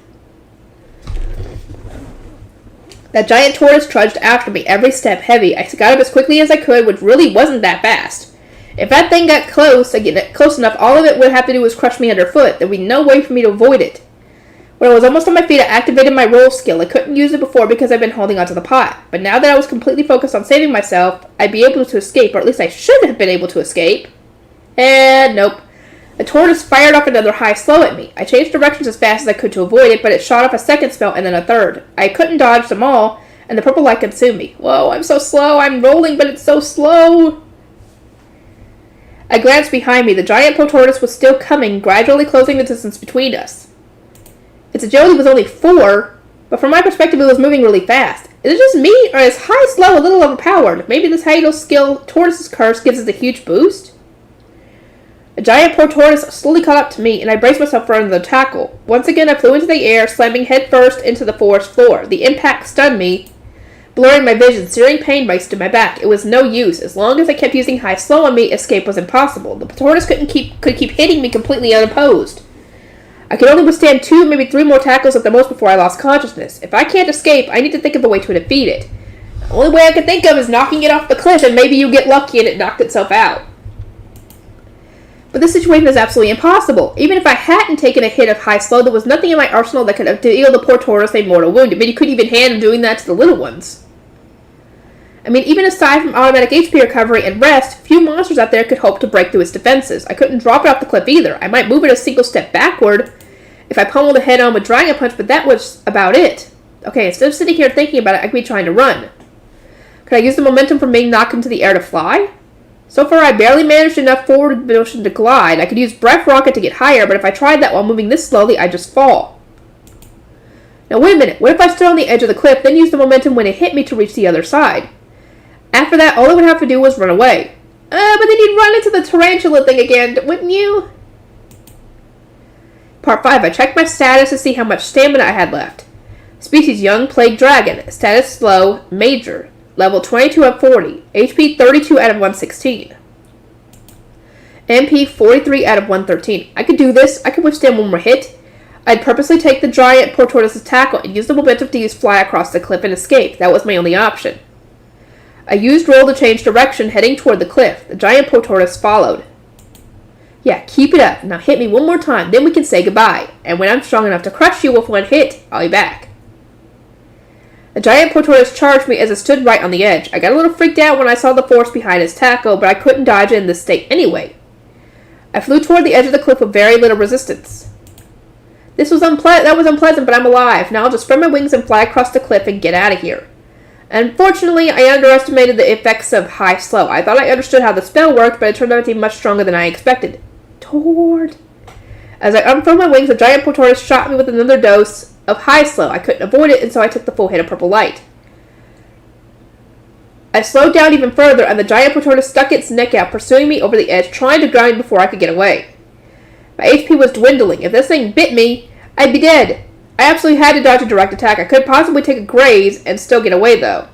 That giant tortoise trudged after me, every step heavy. I got up as quickly as I could, which really wasn't that fast. If that thing got close enough, all of it would have to do was crush me underfoot. There would be no way for me to avoid it. When I was almost on my feet, I activated my roll skill. I couldn't use it before because I'd been holding onto the pot. But now that I was completely focused on saving myself, I'd be able to escape, or at least I should have been able to escape. And nope. The tortoise fired off another high slow at me. I changed directions as fast as I could to avoid it, but it shot off a second spell and then a third. I couldn't dodge them all, and the purple light consumed me. Whoa, I'm so slow. I'm rolling, but it's so slow. I glanced behind me. The giant protortoise was still coming, gradually closing the distance between us. Its agility was only 4, but from my perspective it was moving really fast. Is it just me, or is high slow a little overpowered? Maybe this Hydro skill, Tortoise's Curse, gives us a huge boost? A giant protortoise slowly caught up to me, and I braced myself for another tackle. Once again I flew into the air, slamming headfirst into the forest floor. The impact stunned me, blurring my vision. Searing pain raced to my back. It was no use. As long as I kept using high slow on me, escape was impossible. The tortoise could keep hitting me completely unopposed. I could only withstand 2, maybe 3 more tackles at the most before I lost consciousness. If I can't escape, I need to think of a way to defeat it. The only way I can think of is knocking it off the cliff, and maybe you get lucky and it knocked itself out. But this situation is absolutely impossible. Even if I hadn't taken a hit of high slow, there was nothing in my arsenal that could have dealt the poor tortoise a mortal wound. I mean, you couldn't even handle doing that to the little ones. I mean, even aside from automatic HP recovery and rest, few monsters out there could hope to break through its defenses. I couldn't drop it off the cliff either. I might move it a single step backward if I pummeled the head on with Dragon Punch, but that was about it. Okay, instead of sitting here thinking about it, I could be trying to run. Could I use the momentum from being knocked into the air to fly? So far, I barely managed enough forward motion to glide. I could use Breath Rocket to get higher, but if I tried that while moving this slowly, I'd just fall. Now, wait a minute. What if I stood on the edge of the cliff, then used the momentum when it hit me to reach the other side? After that, all I would have to do was run away. But then you'd run into the tarantula thing again, wouldn't you? Part 5. I checked my status to see how much stamina I had left. Species Young Plague Dragon. Status Slow, Major. Level 22 out of 40. HP 32 out of 116. MP 43 out of 113. I could do this. I could withstand one more hit. I'd purposely take the giant poor tortoise's tackle and use the momentum to use fly across the cliff and escape. That was my only option. I used roll to change direction, heading toward the cliff. The giant poor tortoise followed. Yeah, keep it up. Now hit me one more time, then we can say goodbye. And when I'm strong enough to crush you with one hit, I'll be back. The giant poor tortoise charged me as it stood right on the edge. I got a little freaked out when I saw the force behind its tackle, but I couldn't dodge it in this state anyway. I flew toward the edge of the cliff with very little resistance. That was unpleasant, but I'm alive. Now I'll just spread my wings and fly across the cliff and get out of here. Unfortunately, I underestimated the effects of high slow. I thought I understood how the spell worked, but it turned out to be much stronger than I expected. Tord. As I unfurled my wings, the giant poor tortoise shot me with another dose of high slow. I couldn't avoid it, and so I took the full hit of purple light. I slowed down even further, and the giant poor tortoise stuck its neck out, pursuing me over the edge, trying to ground me before I could get away. My HP was dwindling. If this thing bit me, I'd be dead. I absolutely had to dodge a direct attack. I could possibly take a graze and still get away, though.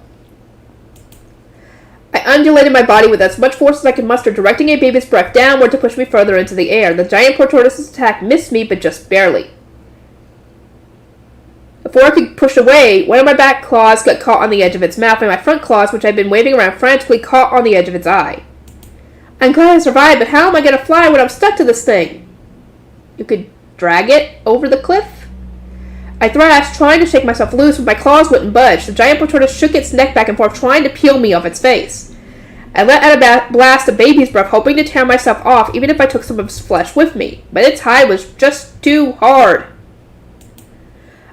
I undulated my body with as much force as I could muster, directing a baby's breath downward to push me further into the air. The giant poor tortoise's attack missed me, but just barely. Before I could push away, one of my back claws got caught on the edge of its mouth, and my front claws, which I'd been waving around frantically, caught on the edge of its eye. I'm glad I survived, but how am I going to fly when I'm stuck to this thing? You could drag it over the cliff? I thrashed, trying to shake myself loose, but my claws wouldn't budge. The giant poor tortoise shook its neck back and forth, trying to peel me off its face. I let out a blast of baby's breath, hoping to tear myself off, even if I took some of its flesh with me. But its hide was just too hard.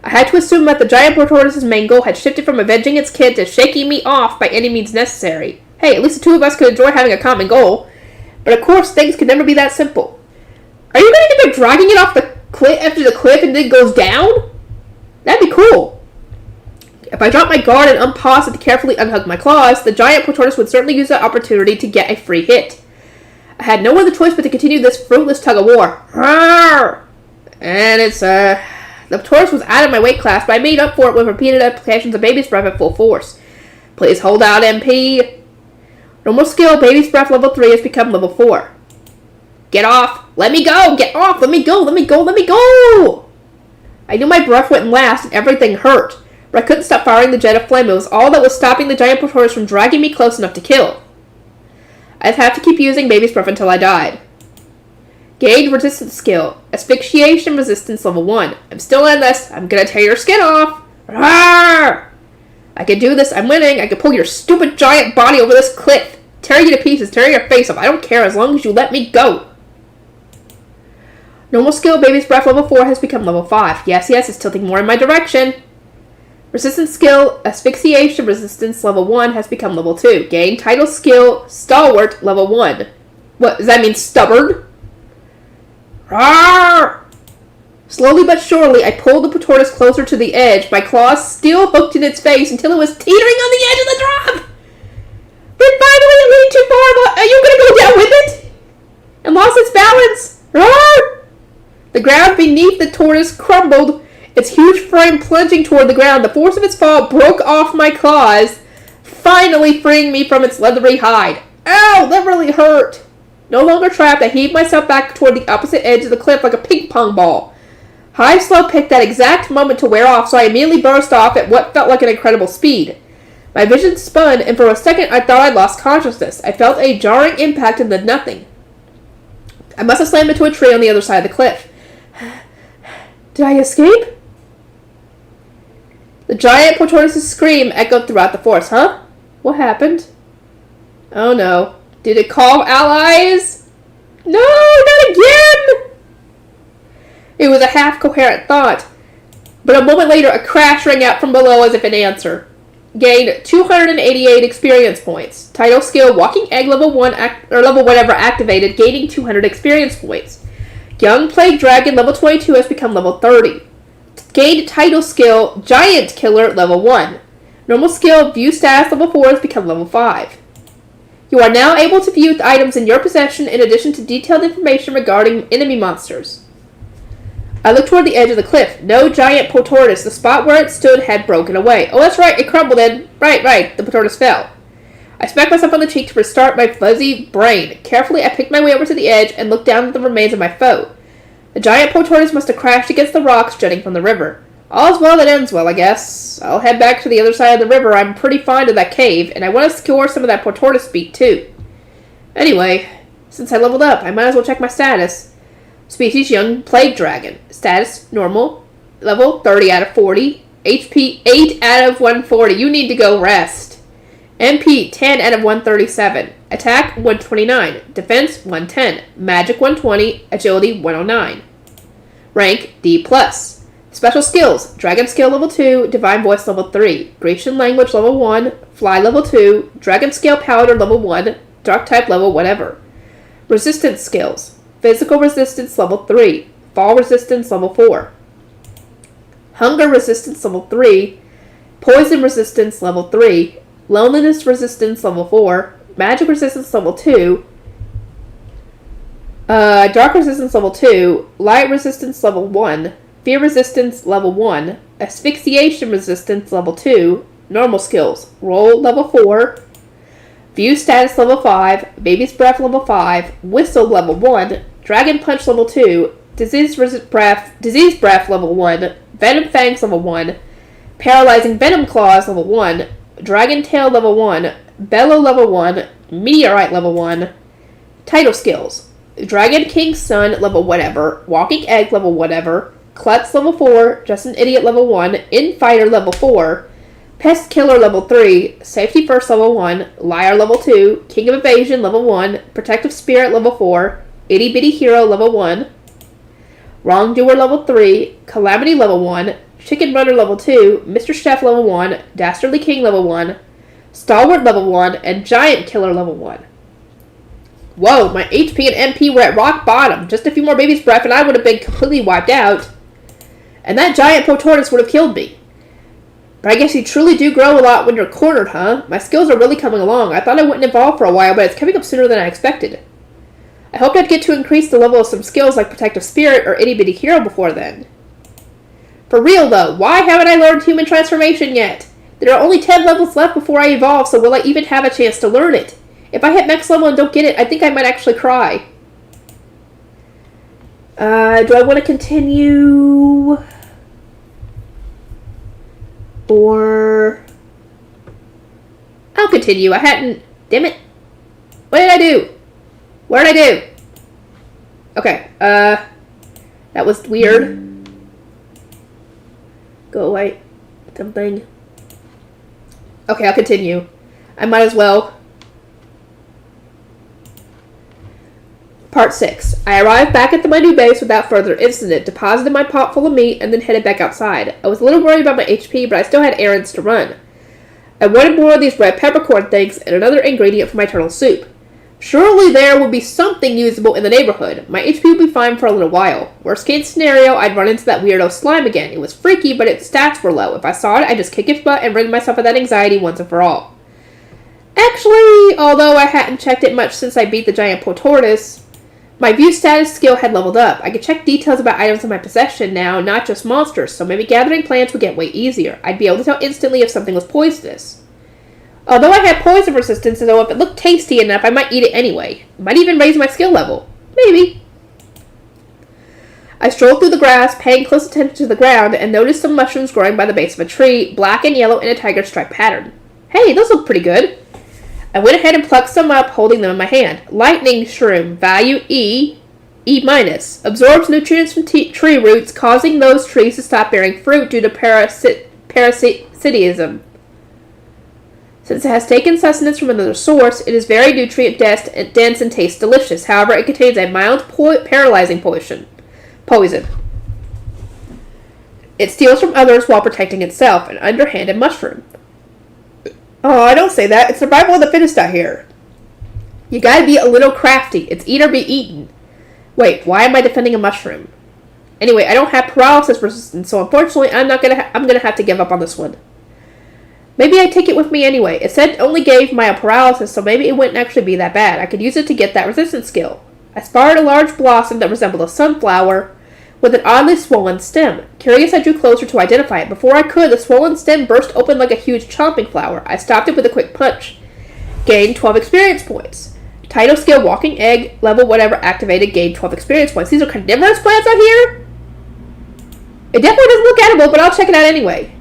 I had to assume that the giant poor tortoise's main goal had shifted from avenging its kid to shaking me off by any means necessary. Hey, at least the two of us could enjoy having a common goal. But of course, things could never be that simple. Are you going to end up dragging it off the cliff after the cliff and then it goes down? That'd be cool. If I dropped my guard and unpaused and carefully unhugged my claws, the giant poor tortoise would certainly use that opportunity to get a free hit. I had no other choice but to continue this fruitless tug-of-war. And the tortoise was out of my weight class, but I made up for it with repeated applications of baby's breath at full force. Please hold out, MP. Normal skill, baby's breath level 3 has become level 4. Get off! Let me go! Get off! Let me go! Let me go! Let me go! I knew my breath wouldn't last and everything hurt, but I couldn't stop firing the jet of flame. It was all that was stopping the giant poor tortoise from dragging me close enough to kill. I'd have to keep using baby's breath until I died. Gained resistance skill. Asphyxiation resistance level 1. I'm still in this. I'm gonna tear your skin off. Rawr! I can do this. I'm winning. I can pull your stupid giant body over this cliff. Tear you to pieces. Tear your face off. I don't care as long as you let me go. Normal skill, baby's breath level 4 has become level 5. Yes, it's tilting more in my direction. Resistance skill, asphyxiation resistance level 1 has become level 2. Gain title skill, stalwart level 1. What, does that mean stubborn? Rawr! Slowly but surely, I pulled the tortoise closer to the edge, my claws still hooked in its face until it was teetering on the edge of the drop. Then finally it leaned too far. Are you going to go down with it? And lost its balance. Rawr! The ground beneath the tortoise crumbled, its huge frame plunging toward the ground. The force of its fall broke off my claws, finally freeing me from its leathery hide. Ow, that really hurt. No longer trapped, I heaved myself back toward the opposite edge of the cliff like a ping pong ball. Hive Slow picked that exact moment to wear off, so I immediately burst off at what felt like an incredible speed. My vision spun, and for a second I thought I'd lost consciousness. I felt a jarring impact and then nothing. I must have slammed into a tree on the other side of the cliff. Did I escape? The giant tortoise's scream echoed throughout the forest. Huh? What happened? Oh no. Did it call allies? No, not again! It was a half-coherent thought, but a moment later a crash rang out from below as if an answer. Gained 288 experience points. Title skill Walking Egg level 1 or level whatever activated, gaining 200 experience points. Young Plague Dragon level 22 has become level 30. Gained title skill Giant Killer level 1. Normal skill View Status level 4 has become level 5. You are now able to view the items in your possession in addition to detailed information regarding enemy monsters. I looked toward the edge of the cliff. No giant tortoise. The spot where it stood had broken away. Oh, that's right. It crumbled in. Right. The tortoise fell. I smacked myself on the cheek to restart my fuzzy brain. Carefully, I picked my way over to the edge and looked down at the remains of my foe. The giant tortoise must have crashed against the rocks jutting from the river. All's well that ends well, I guess. I'll head back to the other side of the river. I'm pretty fond of that cave, and I want to score some of that tortoise meat, too. Anyway, since I leveled up, I might as well check my status. Species Young Plague Dragon. Status Normal. Level 30 out of 40. HP 8 out of 140. You need to go rest. MP 10 out of 137. Attack 129. Defense 110. Magic 120. Agility 109. Rank D+. Special skills. Dragon Skill level 2. Divine Voice level 3. Grecian Language level 1. Fly level 2. Dragon Scale Powder level 1. Dark type level whatever. Resistance skills. Physical resistance level 3. Fall resistance level 4. Hunger resistance level 3. Poison resistance level 3. Loneliness resistance level 4. Magic resistance level 2. Dark resistance level 2. Light resistance level 1. Fear resistance level 1. Asphyxiation resistance level 2. Normal skills. Roll level 4. View status level 5, Baby's Breath level 5, Whistle level 1, Dragon Punch level 2, Disease Breath level 1, Venom Fangs level 1, Paralyzing Venom Claws level 1, Dragon Tail level 1, Bellow level 1, Meteorite level 1. Title skills. Dragon King Sun level whatever, Walking Egg level whatever, Klutz level 4, Just an Idiot level 1, Infighter level 4, Pest Killer level 3, Safety First level 1, Liar level 2, King of Evasion level 1, Protective Spirit level 4, Itty Bitty Hero level 1, Wrongdoer level 3, Calamity level 1, Chicken Runner level 2, Mr. Chef level 1, Dastardly King level 1, Stalwart level 1, and Giant Killer level 1. Whoa, my HP and MP were at rock bottom. Just a few more Baby's Breath and I would have been completely wiped out. And that giant tortoise would have killed me. But I guess you truly do grow a lot when you're cornered, huh? My skills are really coming along. I thought I wouldn't evolve for a while, but it's coming up sooner than I expected. I hoped I'd get to increase the level of some skills like Protective Spirit or Itty Bitty Hero before then. For real though, why haven't I learned Human Transformation yet? There are only 10 levels left before I evolve, so will I even have a chance to learn it? If I hit max level and don't get it, I think I might actually cry. Do I want to continue? Or I'll continue. I hadn't. Damn it. What did I do? What did I do? Okay. That was weird. Go away. Something. Okay, I'll continue. I might as well. Part 6. I arrived back at my new base without further incident, deposited my pot full of meat, and then headed back outside. I was a little worried about my HP, but I still had errands to run. I wanted more of these red peppercorn things and another ingredient for my turtle soup. Surely there would be something usable in the neighborhood. My HP would be fine for a little while. Worst case scenario, I'd run into that weirdo slime again. It was freaky, but its stats were low. If I saw it, I'd just kick its butt and rid myself of that anxiety once and for all. Actually, although I hadn't checked it much since I beat the giant tortoise, my view status skill had leveled up. I could check details about items in my possession now, not just monsters, so maybe gathering plants would get way easier. I'd be able to tell instantly if something was poisonous. Although I had poison resistance, so if it looked tasty enough, I might eat it anyway. Might even raise my skill level. Maybe. I strolled through the grass, paying close attention to the ground, and noticed some mushrooms growing by the base of a tree, black and yellow in a tiger stripe pattern. Hey, those look pretty good. I went ahead and plucked some up, holding them in my hand. Lightning shroom, value E, E-. Absorbs nutrients from tree roots, causing those trees to stop bearing fruit due to parasitism. Since it has taken sustenance from another source, it is very nutrient-dense and tastes delicious. However, it contains a mild paralyzing poison. It steals from others while protecting itself, an underhanded mushroom. Oh, I don't say that. It's survival of the fittest out here. You gotta be a little crafty. It's eat or be eaten. Wait, why am I defending a mushroom? Anyway, I don't have paralysis resistance, so unfortunately, I'm gonna have to give up on this one. Maybe I take it with me anyway. It said it only gave my paralysis, so maybe it wouldn't actually be that bad. I could use it to get that resistance skill. I spotted a large blossom that resembled a sunflower with an oddly swollen stem. Curious, I drew closer to identify it. Before I could, the swollen stem burst open like a huge chomping flower. I stopped it with a quick punch. Gained 12 experience points. Title skill, walking egg, level whatever activated, gained 12 experience points. These are carnivorous plants out here? It definitely doesn't look edible, but I'll check it out anyway.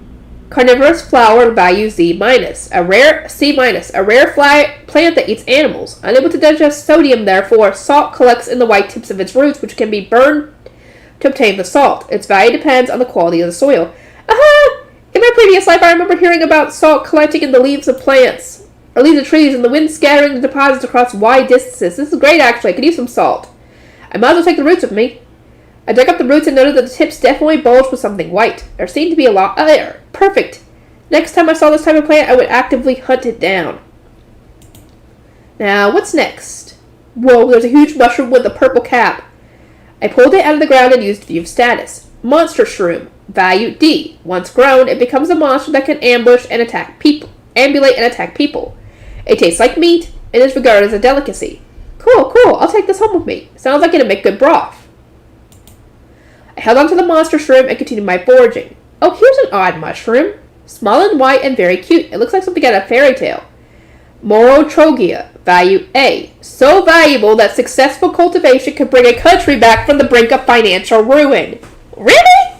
Carnivorous flower, value Z-. A rare C-. A rare plant that eats animals. Unable to digest sodium, therefore, salt collects in the white tips of its roots, which can be burned to obtain the salt. Its value depends on the quality of the soil. Aha! In my previous life, I remember hearing about salt collecting in the leaves of plants, or leaves of trees, and the wind scattering the deposits across wide distances. This is great, actually. I could use some salt. I might as well take the roots with me. I dug up the roots and noted that the tips definitely bulged with something white. There seemed to be a lot there. Perfect. Next time I saw this type of plant, I would actively hunt it down. Now, what's next? Whoa, there's a huge mushroom with a purple cap. I pulled it out of the ground and used view status. Monster shroom, value D. Once grown, it becomes a monster that can ambulate and attack people. It tastes like meat and is regarded as a delicacy. Cool. I'll take this home with me. Sounds like it'll make good broth. I held onto the monster shroom and continued my foraging. Oh, here's an odd mushroom. Small and white and very cute. It looks like something out of a fairy tale. Morotrogia, value A. So valuable that successful cultivation could bring a country back from the brink of financial ruin. Really?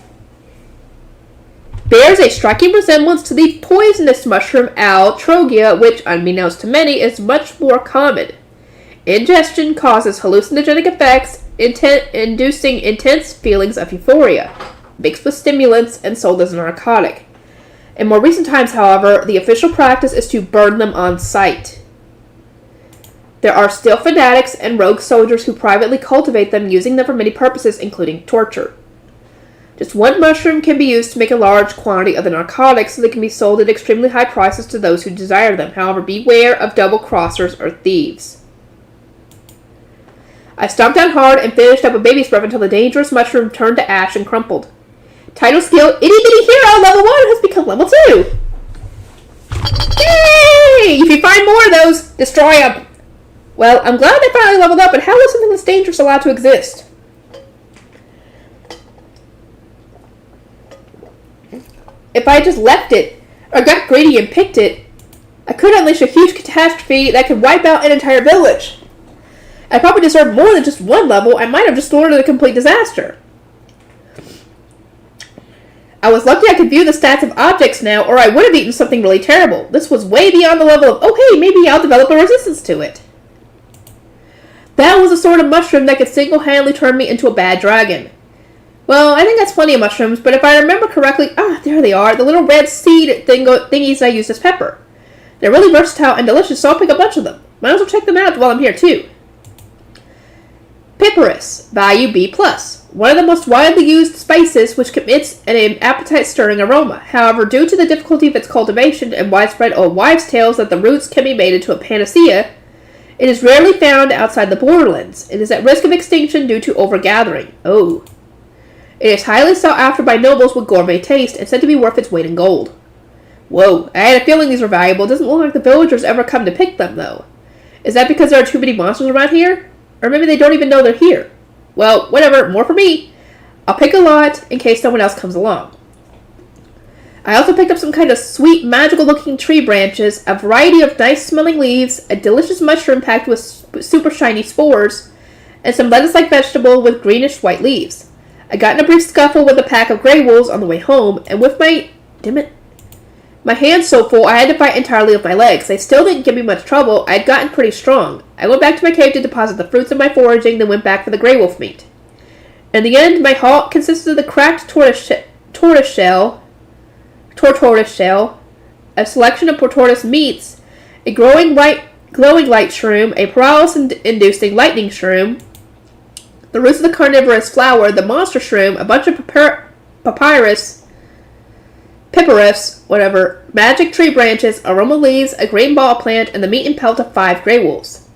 Bears a striking resemblance to the poisonous mushroom Altrogia, which, unbeknownst to many, is much more common. Ingestion causes hallucinogenic effects, inducing intense feelings of euphoria, mixed with stimulants and sold as a narcotic. In more recent times, however, the official practice is to burn them on sight. There are still fanatics and rogue soldiers who privately cultivate them, using them for many purposes, including torture. Just one mushroom can be used to make a large quantity of the narcotics, so they can be sold at extremely high prices to those who desire them. However, beware of double-crossers or thieves. I stomped down hard and finished up a baby's breath until the dangerous mushroom turned to ash and crumpled. Title skill, Itty Bitty Hero, level 1 has become level 2. Yay! If you find more of those, destroy them. Well, I'm glad they finally leveled up, but how is something this dangerous allowed to exist? If I had just left it, or got greedy and picked it, I could unleash a huge catastrophe that could wipe out an entire village. I probably deserved more than just one level. I might have just ordered a complete disaster. I was lucky I could view the stats of objects now, or I would have eaten something really terrible. This was way beyond the level of, oh hey, maybe I'll develop a resistance to it. That was a sort of mushroom that could single-handedly turn me into a bad dragon. Well, I think that's plenty of mushrooms, but if I remember correctly, there they are, the little red seed thingies I used as pepper. They're really versatile and delicious, so I'll pick a bunch of them. Might as well check them out while I'm here, too. Piperus, value B+. One of the most widely used spices, which emits an appetite-stirring aroma. However, due to the difficulty of its cultivation and widespread old wives' tales that the roots can be made into a panacea, It is rarely found outside the borderlands. It is at risk of extinction due to overgathering. Oh. It is highly sought after by nobles with gourmet taste and said to be worth its weight in gold. Whoa, I had a feeling these were valuable. It doesn't look like the villagers ever come to pick them, though. Is that because there are too many monsters around here? Or maybe they don't even know they're here. Well, whatever, more for me. I'll pick a lot in case someone else comes along. I also picked up some kind of sweet, magical-looking tree branches, a variety of nice-smelling leaves, a delicious mushroom packed with super shiny spores, and some lettuce-like vegetable with greenish-white leaves. I got in a brief scuffle with a pack of gray wolves on the way home, and with my hands so full I had to fight entirely with my legs. They still didn't give me much trouble. I had gotten pretty strong. I went back to my cave to deposit the fruits of my foraging, then went back for the gray wolf meat. In the end, my haul consisted of the cracked tortoise shell, a selection of tortoise meats, a glowing light shroom, a paralysis-inducing lightning shroom, the roots of the carnivorous flower, the monster shroom, a bunch of papyrus, magic tree branches, aroma leaves, a green ball plant, and the meat and pelt of 5 gray wolves.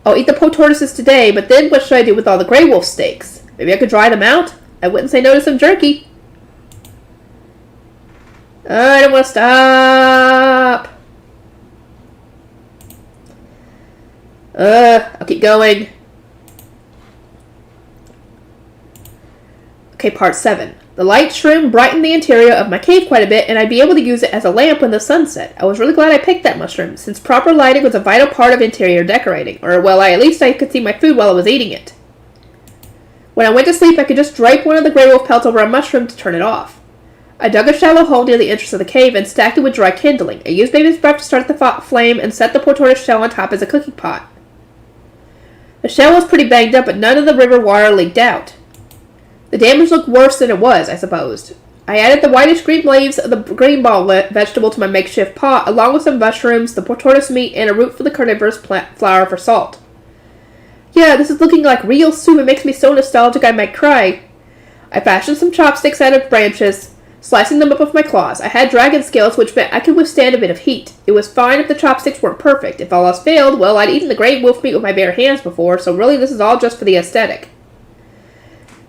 I'll eat the tortoises today, but then what should I do with all the gray wolf steaks? Maybe I could dry them out? I wouldn't say no to some jerky. I don't want to stop. I'll keep going. Okay, part 7. The light shroom brightened the interior of my cave quite a bit, and I'd be able to use it as a lamp when the sun set. I was really glad I picked that mushroom, since proper lighting was a vital part of interior decorating. Or, well, at least I could see my food while I was eating it. When I went to sleep, I could just drape one of the gray wolf pelts over a mushroom to turn it off. I dug a shallow hole near the entrance of the cave and stacked it with dry kindling. I used baby's breath to start the flame and set the tortoise shell on top as a cooking pot. The shell was pretty banged up, but none of the river water leaked out. The damage looked worse than it was, I supposed. I added the whitish-green leaves of the green ball vegetable to my makeshift pot, along with some mushrooms, the tortoise meat, and a root for the carnivorous flower for salt. Yeah, this is looking like real soup. It makes me so nostalgic I might cry. I fashioned some chopsticks out of branches, slicing them up with my claws. I had dragon scales, which meant I could withstand a bit of heat. It was fine if the chopsticks weren't perfect. If all else failed, well, I'd eaten the gray wolf meat with my bare hands before, so really this is all just for the aesthetic.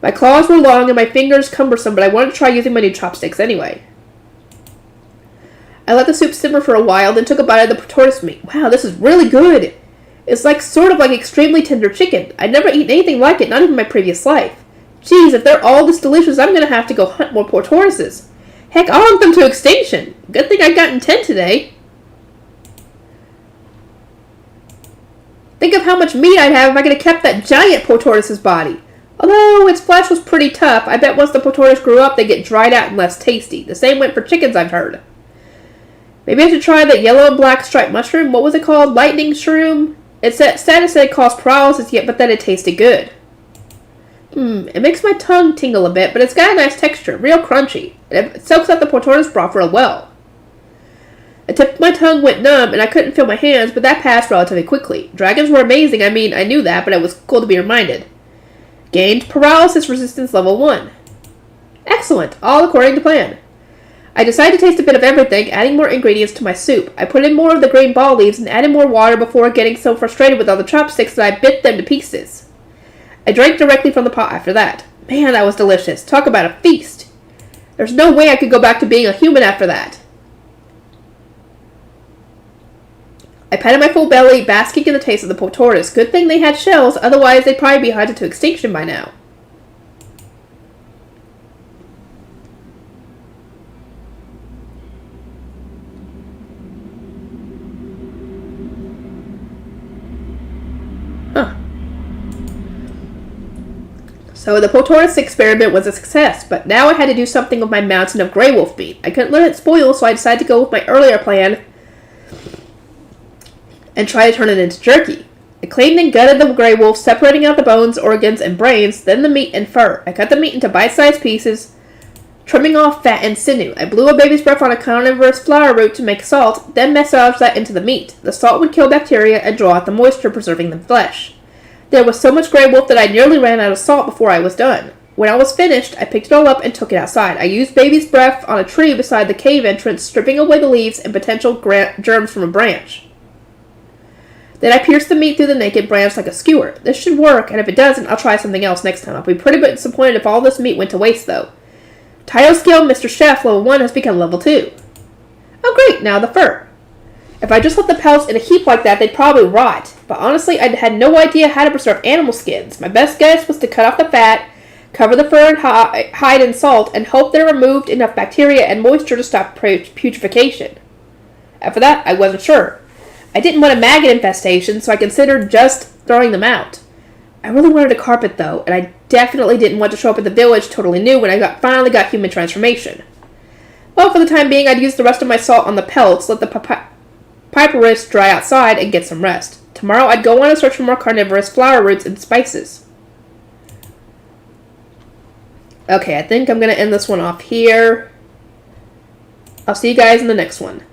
My claws were long and my fingers cumbersome, but I wanted to try using my new chopsticks anyway. I let the soup simmer for a while, then took a bite of the tortoise meat. Wow, this is really good! It's sort of like extremely tender chicken. I'd never eaten anything like it, not even in my previous life. Geez, if they're all this delicious, I'm gonna have to go hunt more tortoises. Heck, I'll hunt them to extinction. Good thing I got in 10 today. Think of how much meat I'd have if I could have kept that giant tortoise's body. Although its flesh was pretty tough, I bet once the tortoise grew up, they'd get dried out and less tasty. The same went for chickens, I've heard. Maybe I should try the yellow and black striped mushroom. What was it called? Lightning shroom? It said it caused paralysis, but then it tasted good. It makes my tongue tingle a bit, but it's got a nice texture, real crunchy. It soaks up the tortoise broth real well. The tip of my tongue went numb, and I couldn't feel my hands, but that passed relatively quickly. Dragons were amazing. I mean, I knew that, but it was cool to be reminded. Gained paralysis resistance level 1. Excellent, all according to plan. I decided to taste a bit of everything, adding more ingredients to my soup. I put in more of the green ball leaves and added more water before getting so frustrated with all the chopsticks that I bit them to pieces. I drank directly from the pot after that. Man, that was delicious. Talk about a feast. There's no way I could go back to being a human after that. I patted my full belly, basking in the taste of the tortoise. Good thing they had shells, otherwise they'd probably be hunted to extinction by now. So the tortoise experiment was a success, but now I had to do something with my mountain of gray wolf meat. I couldn't let it spoil, so I decided to go with my earlier plan and try to turn it into jerky. I cleaned and gutted the gray wolf, separating out the bones, organs, and brains, then the meat and fur. I cut the meat into bite-sized pieces, trimming off fat and sinew. I blew a baby's breath on a carnivorous flower root to make salt, then massaged that into the meat. The salt would kill bacteria and draw out the moisture, preserving the flesh. There was so much gray wolf that I nearly ran out of salt before I was done. When I was finished, I picked it all up and took it outside. I used baby's breath on a tree beside the cave entrance, stripping away the leaves and potential germs from a branch. Then I pierce the meat through the naked branch like a skewer. This should work, and if it doesn't, I'll try something else next time. I'll be pretty disappointed if all this meat went to waste, though. Title skill Mr. Chef level 1 has become level 2. Oh great, now the fur. If I just left the pelts in a heap like that, they'd probably rot. But honestly, I had no idea how to preserve animal skins. My best guess was to cut off the fat, cover the fur in hide in salt, and hope they removed enough bacteria and moisture to stop putrefaction. After that, I wasn't sure. I didn't want a maggot infestation, so I considered just throwing them out. I really wanted a carpet, though, and I definitely didn't want to show up at the village totally new when I finally got human transformation. Well, for the time being, I'd use the rest of my salt on the pelts, let the papyrus dry outside, and get some rest. Tomorrow, I'd go on a search for more carnivorous flower roots and spices. Okay, I think I'm going to end this one off here. I'll see you guys in the next one.